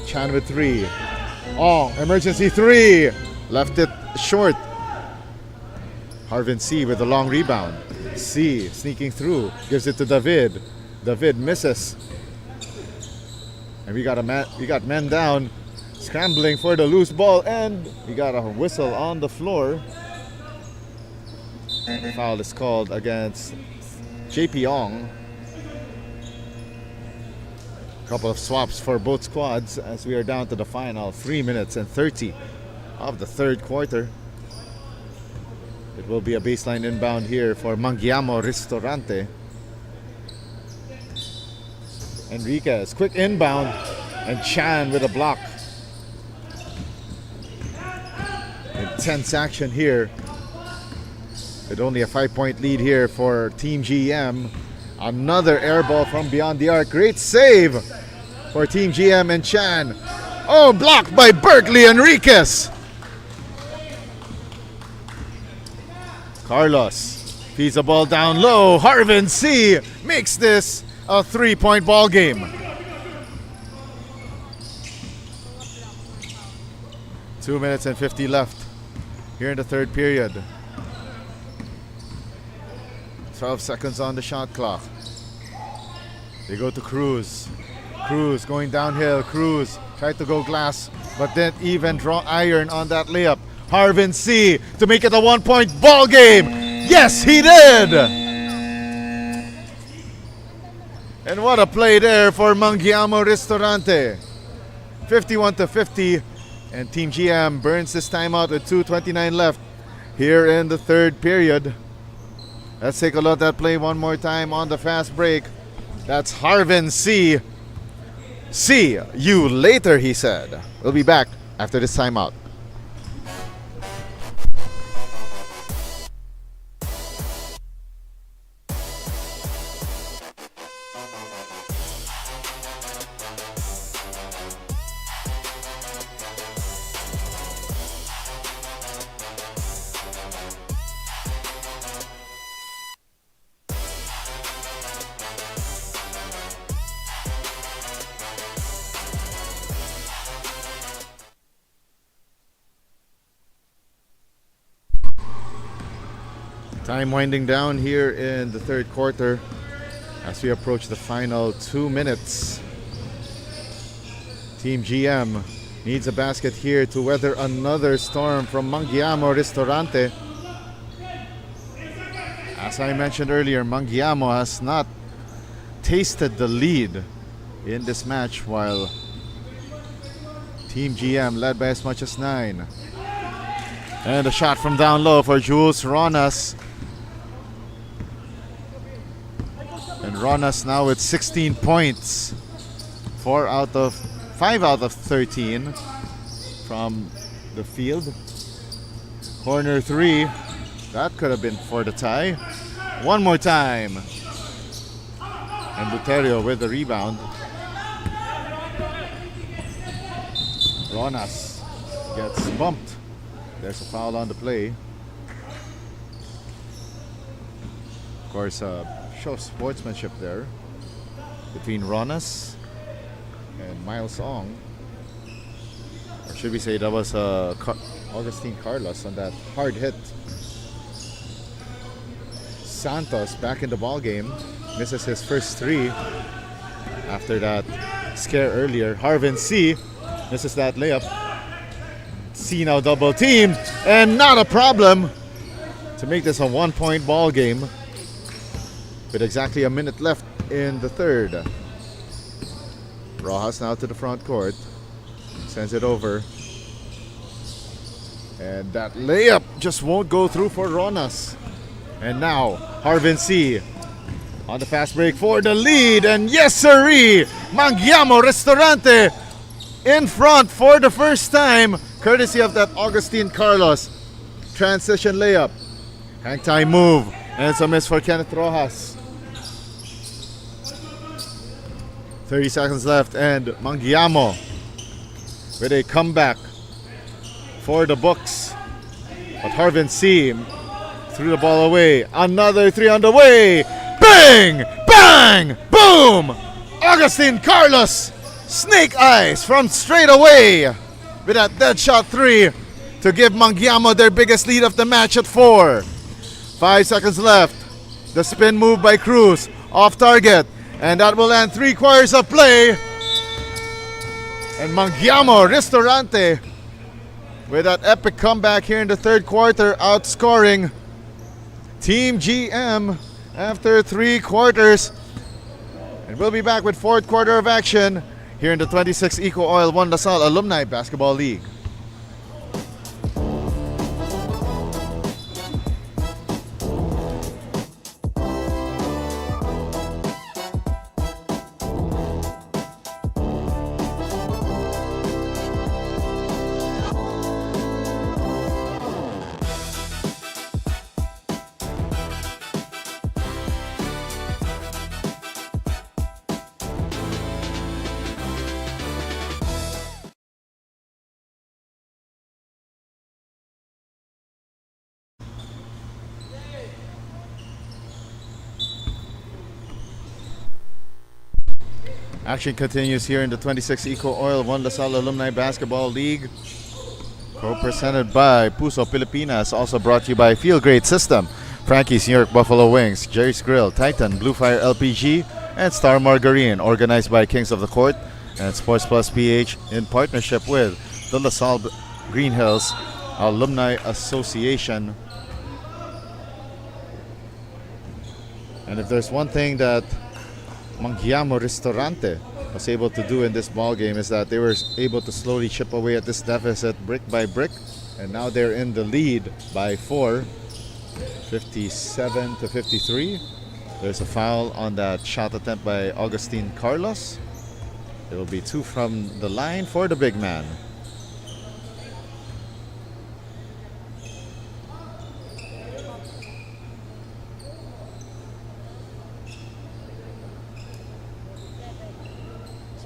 Chan with 3. Ong, emergency 3. Left it short. Harvin C with a long rebound. C sneaking through. Gives it to David. David misses. And we got men down, scrambling for the loose ball, and we got a whistle on the floor. The foul is called against JP Ong. Couple of swaps for both squads as we are down to the final 3 minutes and 30 of the third quarter. It will be a baseline inbound here for Mangiamo Ristorante. Enriquez, quick inbound, and Chan with a block. Intense action here. With only a 5-point lead here for Team GM. Another air ball from beyond the arc. Great save for Team GM and Chan. Oh, blocked by Berkeley Enriquez. Carlos feeds the ball down low. Harvin C makes this a 3-point ball game. 2 minutes and 50 left here in the third period. 12 seconds on the shot clock. They go to Cruz. Cruz going downhill. Cruz tried to go glass, but didn't even draw iron on that layup. Harvin C to make it a 1-point ball game. Yes, he did! And what a play there for Mangiamo Ristorante. 51-50, and Team GM burns this timeout with 2:29 left here in the third period. Let's take a look at that play one more time on the fast break. That's Harvin C. See you later, he said. We'll be back after this timeout. Time winding down here in the third quarter as we approach the final 2 minutes. Team GM needs a basket here to weather another storm from Mangiamo Ristorante. As I mentioned earlier, Mangiamo has not tasted the lead in this match, while Team GM led by as much as 9. And a shot from down low for Jules Ronas. And Ronas now with 16 points. 5 out of 13 from the field. Corner 3. That could have been for the tie. One more time. And Luterio with the rebound. Ronas gets bumped. There's a foul on the play. Of course, show of sportsmanship there between Ronas and Miles Ong. Or should we say that was Augustine Carlos on that hard hit. Santos back in the ball game. Misses his first 3 after that scare earlier. Harvin C misses that layup. C now double teamed, and not a problem to make this a 1-point ball game with exactly a minute left in the third. Rojas now to the front court, sends it over, and that layup just won't go through for Ronas. And now Harvin C on the fast break for the lead, and yes sirree, Mangiamo Ristorante in front for the first time, courtesy of that Augustine Carlos transition layup. Hang time move, and it's a miss for Kenneth Rojas. 30 seconds left, and Mangiamo with a comeback for the books. But Harvin C threw the ball away. Another 3 on the way. Bang! Bang! Boom! Augustine Carlos, snake eyes from straight away with that dead shot 3 to give Mangiamo their biggest lead of the match at 4. 5 seconds left. The spin move by Cruz off target, and that will end 3 quarters of play. And Mangiamo Ristorante with that epic comeback here in the third quarter, outscoring Team GM after 3 quarters. And we'll be back with fourth quarter of action here in the 26th EcoOil 1 LaSalle Alumni Basketball League. Action continues here in the 26th EcoOil 1 LaSalle Alumni Basketball League. Co-presented by Puso Pilipinas. Also brought to you by Feel Great System, Frankie's New York Buffalo Wings, Jerry's Grill, Titan, Blue Fire LPG, and Star Margarine. Organized by Kings of the Court and Sports Plus PH in partnership with the LaSalle Green Hills Alumni Association. And if there's one thing that Mangiamo Ristorante was able to do in this ball game, is that they were able to slowly chip away at this deficit brick by brick, and now they're in the lead by 4, 57 to 53. There's a foul on that shot attempt by Augustine Carlos. It will be 2 from the line for the big man.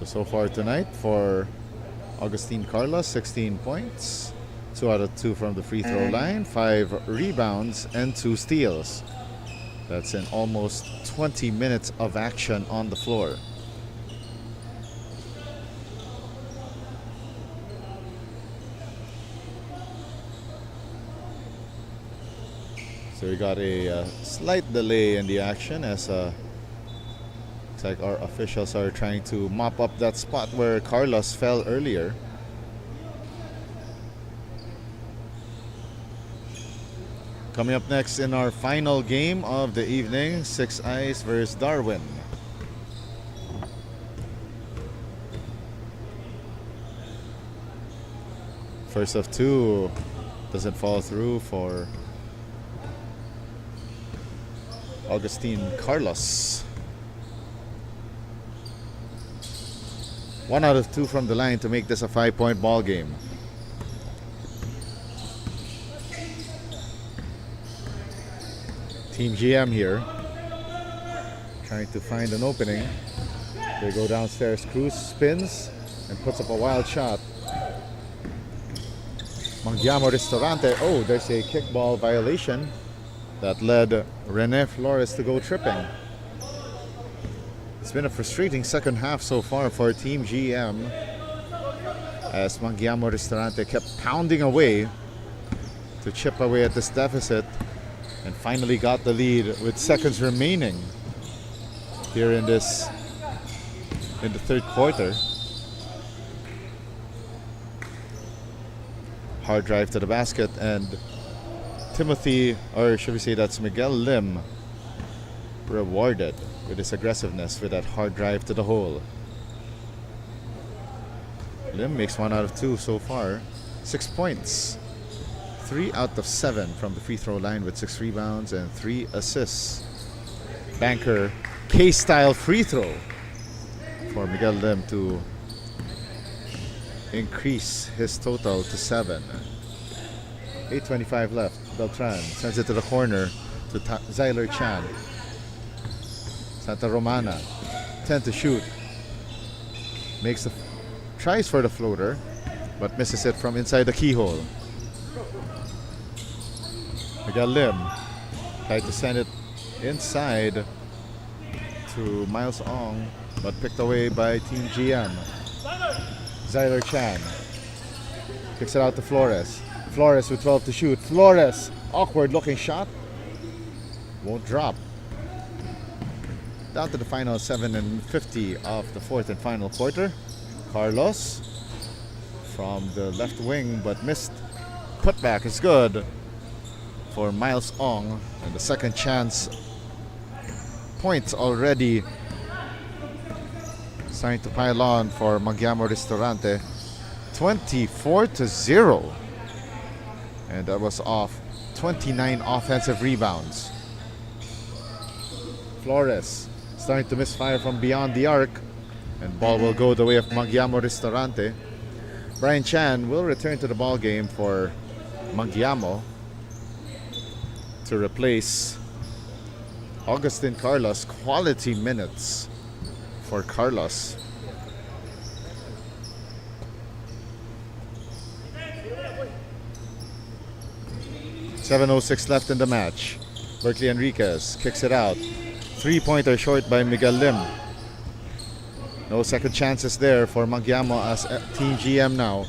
So far tonight for Augustine Carlos, 16 points, 2 out of 2 from the free throw line, 5 rebounds, and 2 steals. That's in almost 20 minutes of action on the floor. So we got a slight delay in the action as looks like our officials are trying to mop up that spot where Carlos fell earlier. Coming up next in our final game of the evening, 6 Eyes versus Darwin. First of 2 Doesn't fall through for Augustine Carlos. 1 out of 2 from the line to make this a 5-point ball game. Team GM here, trying to find an opening. They go downstairs. Cruz spins and puts up a wild shot. Mangiamo Ristorante. Oh, there's a kickball violation that led Rene Flores to go tripping. It's been a frustrating second half so far for Team GM, as Mangiamo Ristorante kept pounding away to chip away at this deficit and finally got the lead with seconds remaining here in the third quarter. Hard drive to the basket, and Timothy, or should we say that's Miguel Lim, rewarded with his aggressiveness with that hard drive to the hole. Lim makes 1 out of 2 so far. 6 points. 3 out of 7 from the free throw line with 6 rebounds and 3 assists. Banker K-style free throw for Miguel Lim to increase his total to 7. 8:25 left. Beltran sends it to the corner to Zyler Chan. Santa Romana, 10 to shoot. Tries for the floater, but misses it from inside the keyhole. Miguel Lim tried to send it inside to Miles Ong, but picked away by Team GM. Zyler Chan kicks it out to Flores. Flores with 12 to shoot. Flores, awkward looking shot. Won't drop. Down to the final 7:50 of the fourth and final quarter. Carlos from the left wing, but missed. Putback is good for Miles Ong, and the second chance points already starting to pile on for Mangiamo Ristorante. 24-0, and that was off 29 offensive rebounds. Flores starting to misfire from beyond the arc, and ball will go the way of Mangiamo Ristorante. Brian Chan will return to the ball game for Mangiamo to replace Augustin Carlos. Quality minutes for Carlos. .706 left in the match. Berkeley Enriquez kicks it out. 3-pointer short by Miguel Lim. No second chances there for Mangiamo as Team GM now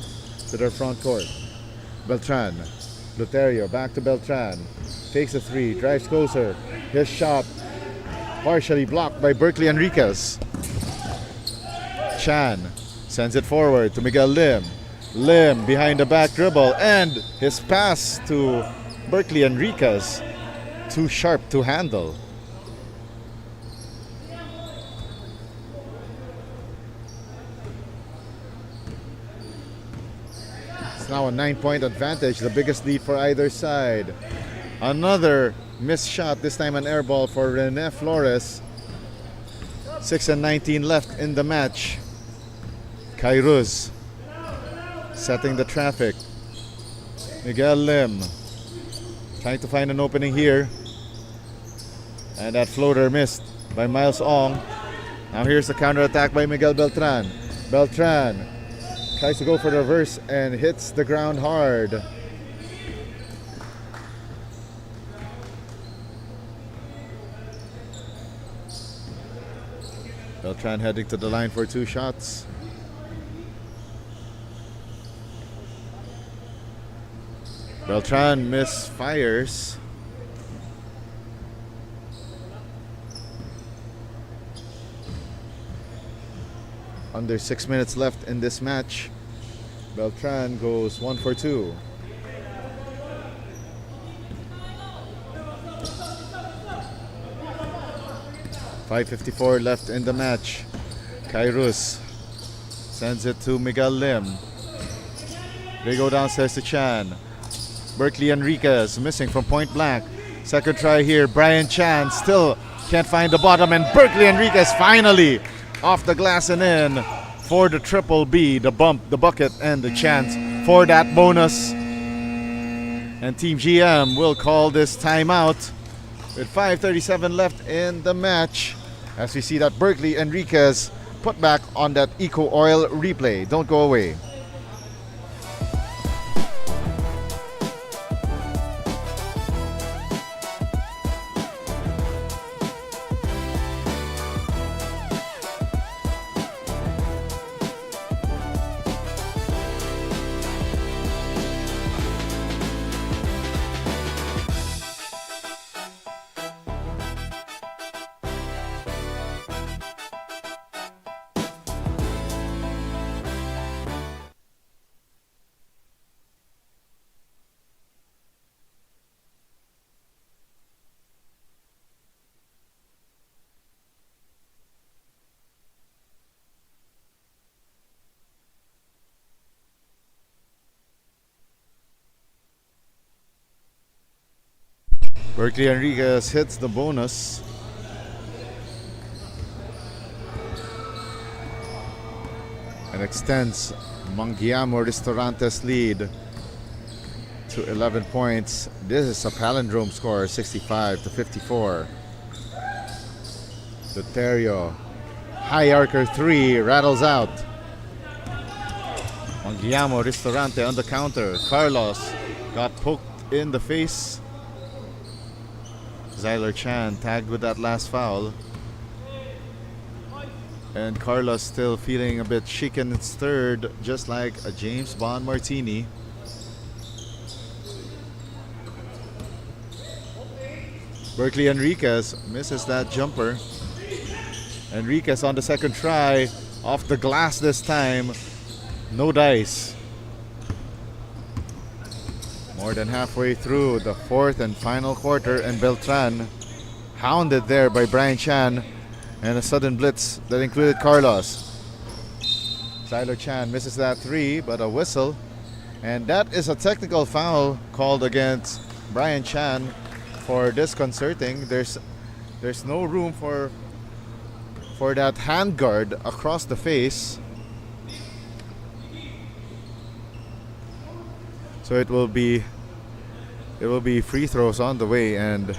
to their front court. Beltran, Luterio back to Beltran. Takes a 3, drives closer. His shot partially blocked by Berkeley Enriquez. Chan sends it forward to Miguel Lim. Lim behind the back dribble, and his pass to Berkeley Enriquez too sharp to handle. It's now a 9-point advantage, the biggest lead for either side. Another missed shot, this time an air ball for Rene Flores. 6:19 left in the match. Kairuz setting the traffic. Miguel Lim trying to find an opening here. And that floater missed by Miles Ong. Now here's the counterattack by Miguel Beltran. Beltran tries to go for the reverse and hits the ground hard. Beltran heading to the line for 2 shots. Beltran misfires. Under 6 minutes left in this match. Beltran goes 1 for 2. .554 left in the match. Kairuz sends it to Miguel Lim. They go downstairs to Chan. Berkeley Enriquez missing from point blank. Second try here. Brian Chan still can't find the bottom, and Berkeley Enriquez finally off the glass and in for the triple B, the bump, the bucket, and the chance for that bonus. And Team GM will call this timeout with 5:37 left in the match, as we see that Berkeley Enriquez put back on that EcoOil replay. Don't go away. Berkeley Enriquez hits the bonus. And extends Mangiamo Ristorante's lead to 11 points. This is a palindrome score, 65-54. Duterio, high archer 3, rattles out. Mangiamo Ristorante on the counter. Carlos got poked in the face. Zyler Chan tagged with that last foul. And Carlos still feeling a bit shaken and stirred, just like a James Bond martini. Berkeley Enriquez misses that jumper. Enriquez on the second try, off the glass this time. No dice. More than halfway through the fourth and final quarter, and Beltran hounded there by Brian Chan, and a sudden blitz that included Carlos. Zyler Chan misses that three, but a whistle, and that is a technical foul called against Brian Chan for disconcerting. There's no room for that hand guard across the face. So it will be free throws on the way, and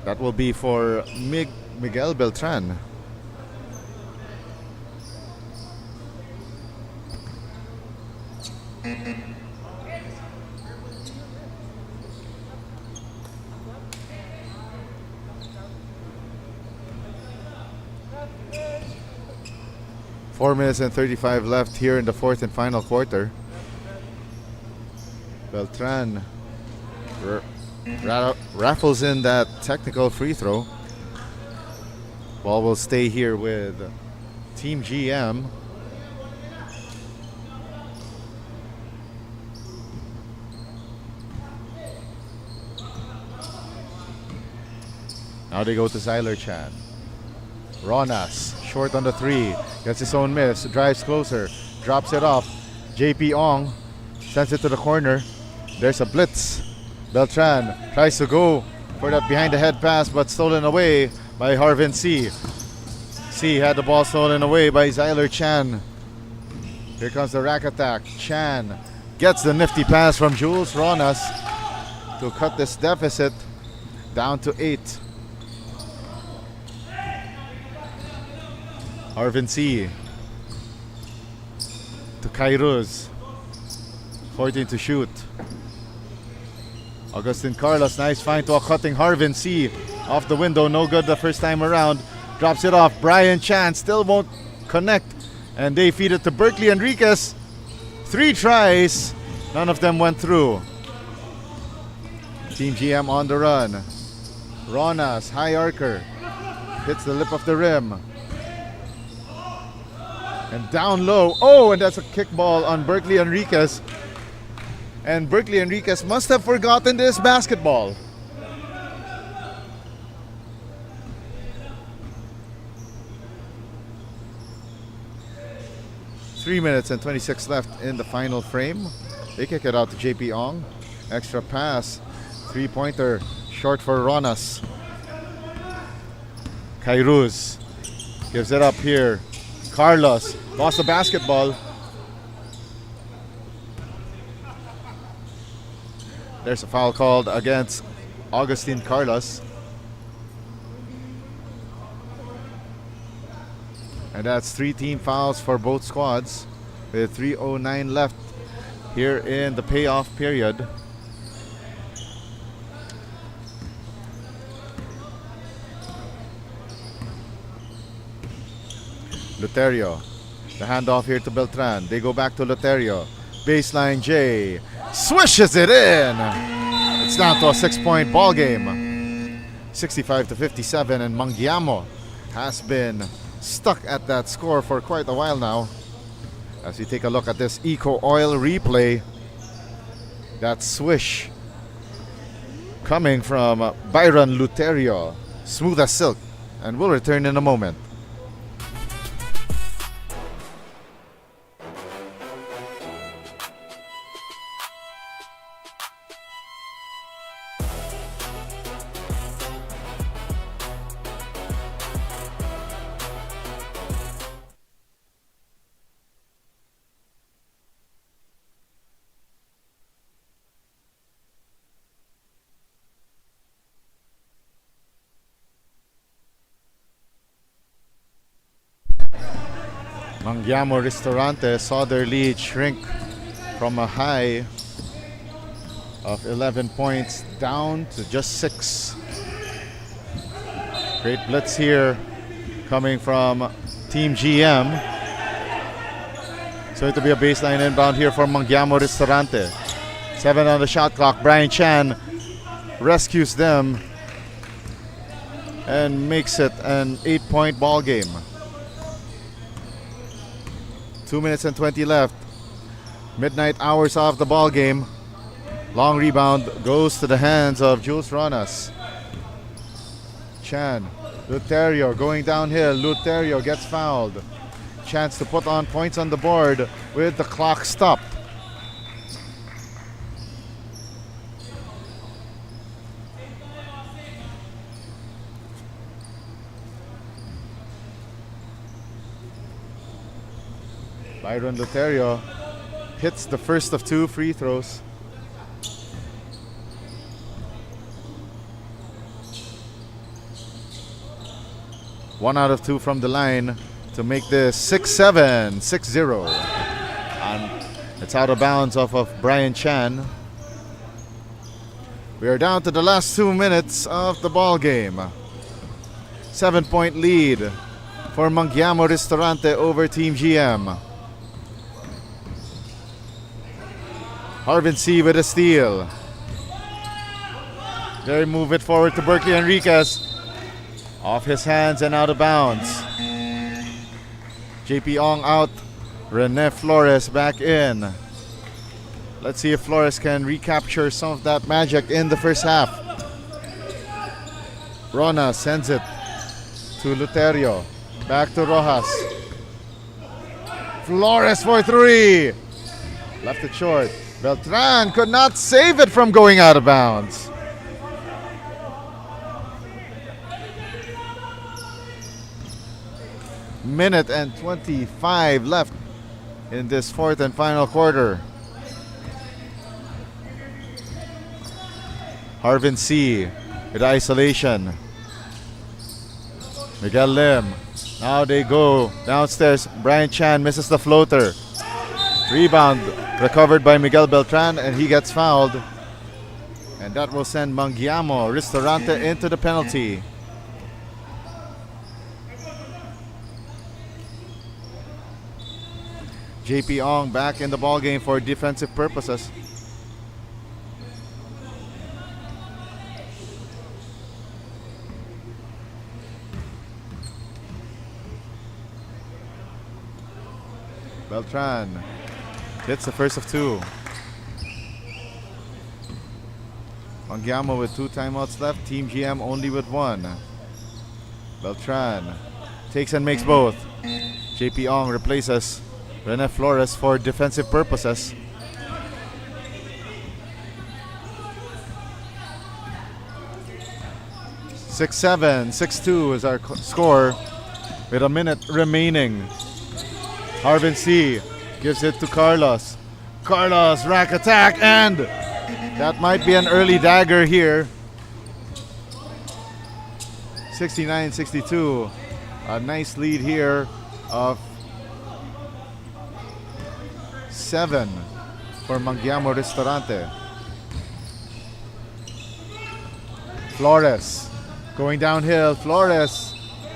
that will be for Miguel Beltran. Four minutes and 35 left here in the fourth and final quarter. Beltran raffles in that technical free throw. Ball will stay here with Team GM. Now they go to Zyler Chan. Ronas, short on the three, gets his own miss, drives closer, drops it off. JP Ong sends it to the corner. There's a blitz. Beltran tries to go for that behind the head pass, but stolen away by Harvin C. C had the ball stolen away by Zyler Chan. Here comes the rack attack. Chan gets the nifty pass from Jules Ronas to cut this deficit down to 8. Arvin C to Kairos, 14 to shoot. Augustin Carlos, nice find to a cutting Harvin C off the window, no good the first time around. Drops it off. Brian Chan still won't connect, and they feed it to Berkeley Enriquez. 3 tries, none of them went through. Team GM on the run. Ronas, high archer, hits the lip of the rim. And down low. Oh, and that's a kickball on Berkeley Enriquez. And Berkeley Enriquez must have forgotten this basketball. 3 minutes and 26 left in the final frame. They kick it out to JP Ong. Extra pass. 3-pointer. Short for Ronas. Kairuz gives it up here. Carlos lost the basketball. There's a foul called against Augustine Carlos. And that's 3 team fouls for both squads with 3:09 left here in the payoff period. Luterio, the handoff here to Beltran. They go back to Luterio. Baseline J. Swishes it in. It's down to a 6-point ball game. 65-57, and Mangiamo has been stuck at that score for quite a while now. As we take a look at this EcoOil replay, that swish coming from Byron Luterio, smooth as silk, and we'll return in a moment. Mangiamo Ristorante saw their lead shrink from a high of 11 points down to just 6. Great blitz here coming from Team GM. So it will be a baseline inbound here for Mangiamo Ristorante. 7 on the shot clock. Brian Chan rescues them and makes it an 8-point ball game. 2 minutes and 20 left. Midnight hours of the ball game. Long rebound goes to the hands of Jules Ronas. Chan. Luterio going downhill. Luterio gets fouled. Chance to put on points on the board with the clock stopped. Byron Luterio hits the first of 2 free throws. One out of 2 from the line to make this 6-7, 6-0. And it's out of bounds off of Brian Chan. We are down to the last 2 minutes of the ball game. 7-point lead for Mangiamo Ristorante over Team GM. Harvin C with a steal. They move it forward to Berkeley Enriquez. Off his hands and out of bounds. JP Ong out. Rene Flores back in. Let's see if Flores can recapture some of that magic in the first half. Rona sends it to Luterio. Back to Rojas. Flores for 3. Left it short. Beltran could not save it from going out of bounds. Minute and 25 left in this 4th and final quarter. Harvin C with isolation. Miguel Lim. Now they go downstairs. Brian Chan misses the floater. Rebound recovered by Miguel Beltran, and he gets fouled. And that will send Mangiamo Ristorante into the penalty. JP Ong back in the ballgame for defensive purposes. Beltran hits the first of 2. Mangiamo with 2 timeouts left. Team GM only with 1. Beltran takes and makes both. JP Ong replaces Rene Flores for defensive purposes. (6-7), 6-2 is our score with a minute remaining. Harvin C gives it to Carlos. Carlos, rack attack, and that might be an early dagger here. 69-62. A nice lead here of 7 for Mangiamo Ristorante. Flores going downhill. Flores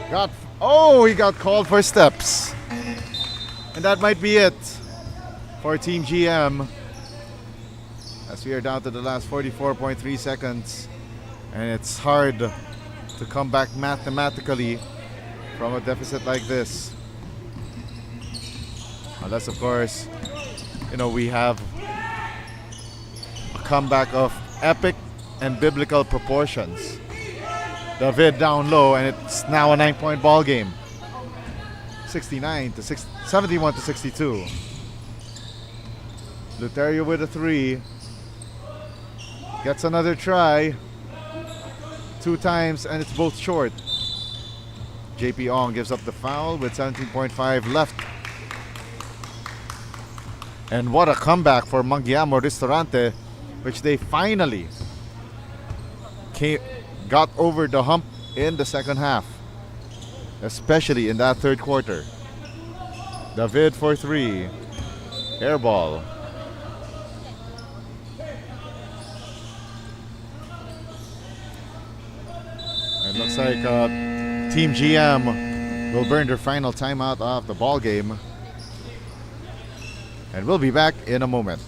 he got called for steps. And that might be it for Team GM, as we are down to the last 44.3 seconds. And it's hard to come back mathematically from a deficit like this. Unless, of course, we have a comeback of epic and biblical proportions. David down low, and it's now a 9-point ball game. 71-62. Luterio with a 3. Gets another try. 2 times, and it's both short. JP Ong gives up the foul with 17.5 left. And what a comeback for Mangiamo Ristorante, which they finally got over the hump in the second half, especially in that third quarter. David for 3. Air ball. It looks like Team GM will burn their final timeout of the ball game. And we'll be back in a moment.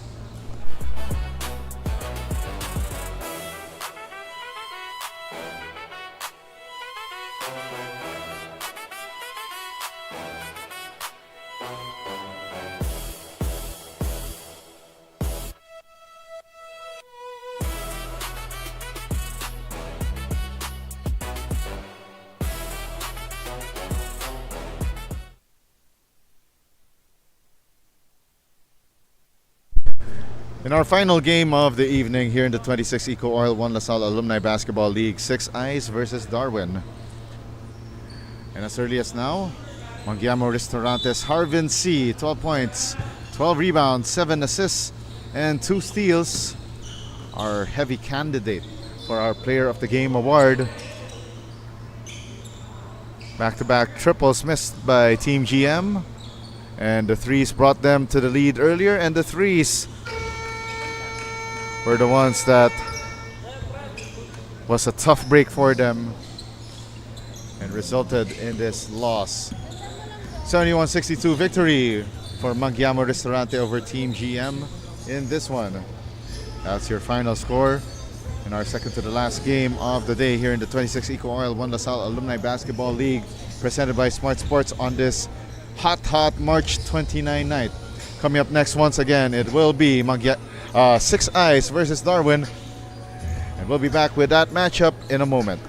In our final game of the evening here in the 26 EcoOil 1 LaSalle Alumni Basketball League, 6 Eyes versus Darwin. And as early as now, Mangiamo Ristorante's Harvin C, 12 points, 12 rebounds, 7 assists, and 2 steals. Our heavy candidate for our Player of the Game award. Back-to-back triples missed by Team GM. And the threes brought them to the lead earlier, and the threes were the ones that was a tough break for them and resulted in this loss. 71-62 victory for Mangiamo Ristorante over Team GM in this one. That's your final score in our second to the last game of the day here in the 26 EcoOil 1 LaSalle Alumni Basketball League, presented by Smart Sports on this hot March 29 night. Coming up next, once again, it will be 6 Eyes versus Darwin, and we'll be back with that matchup in a moment.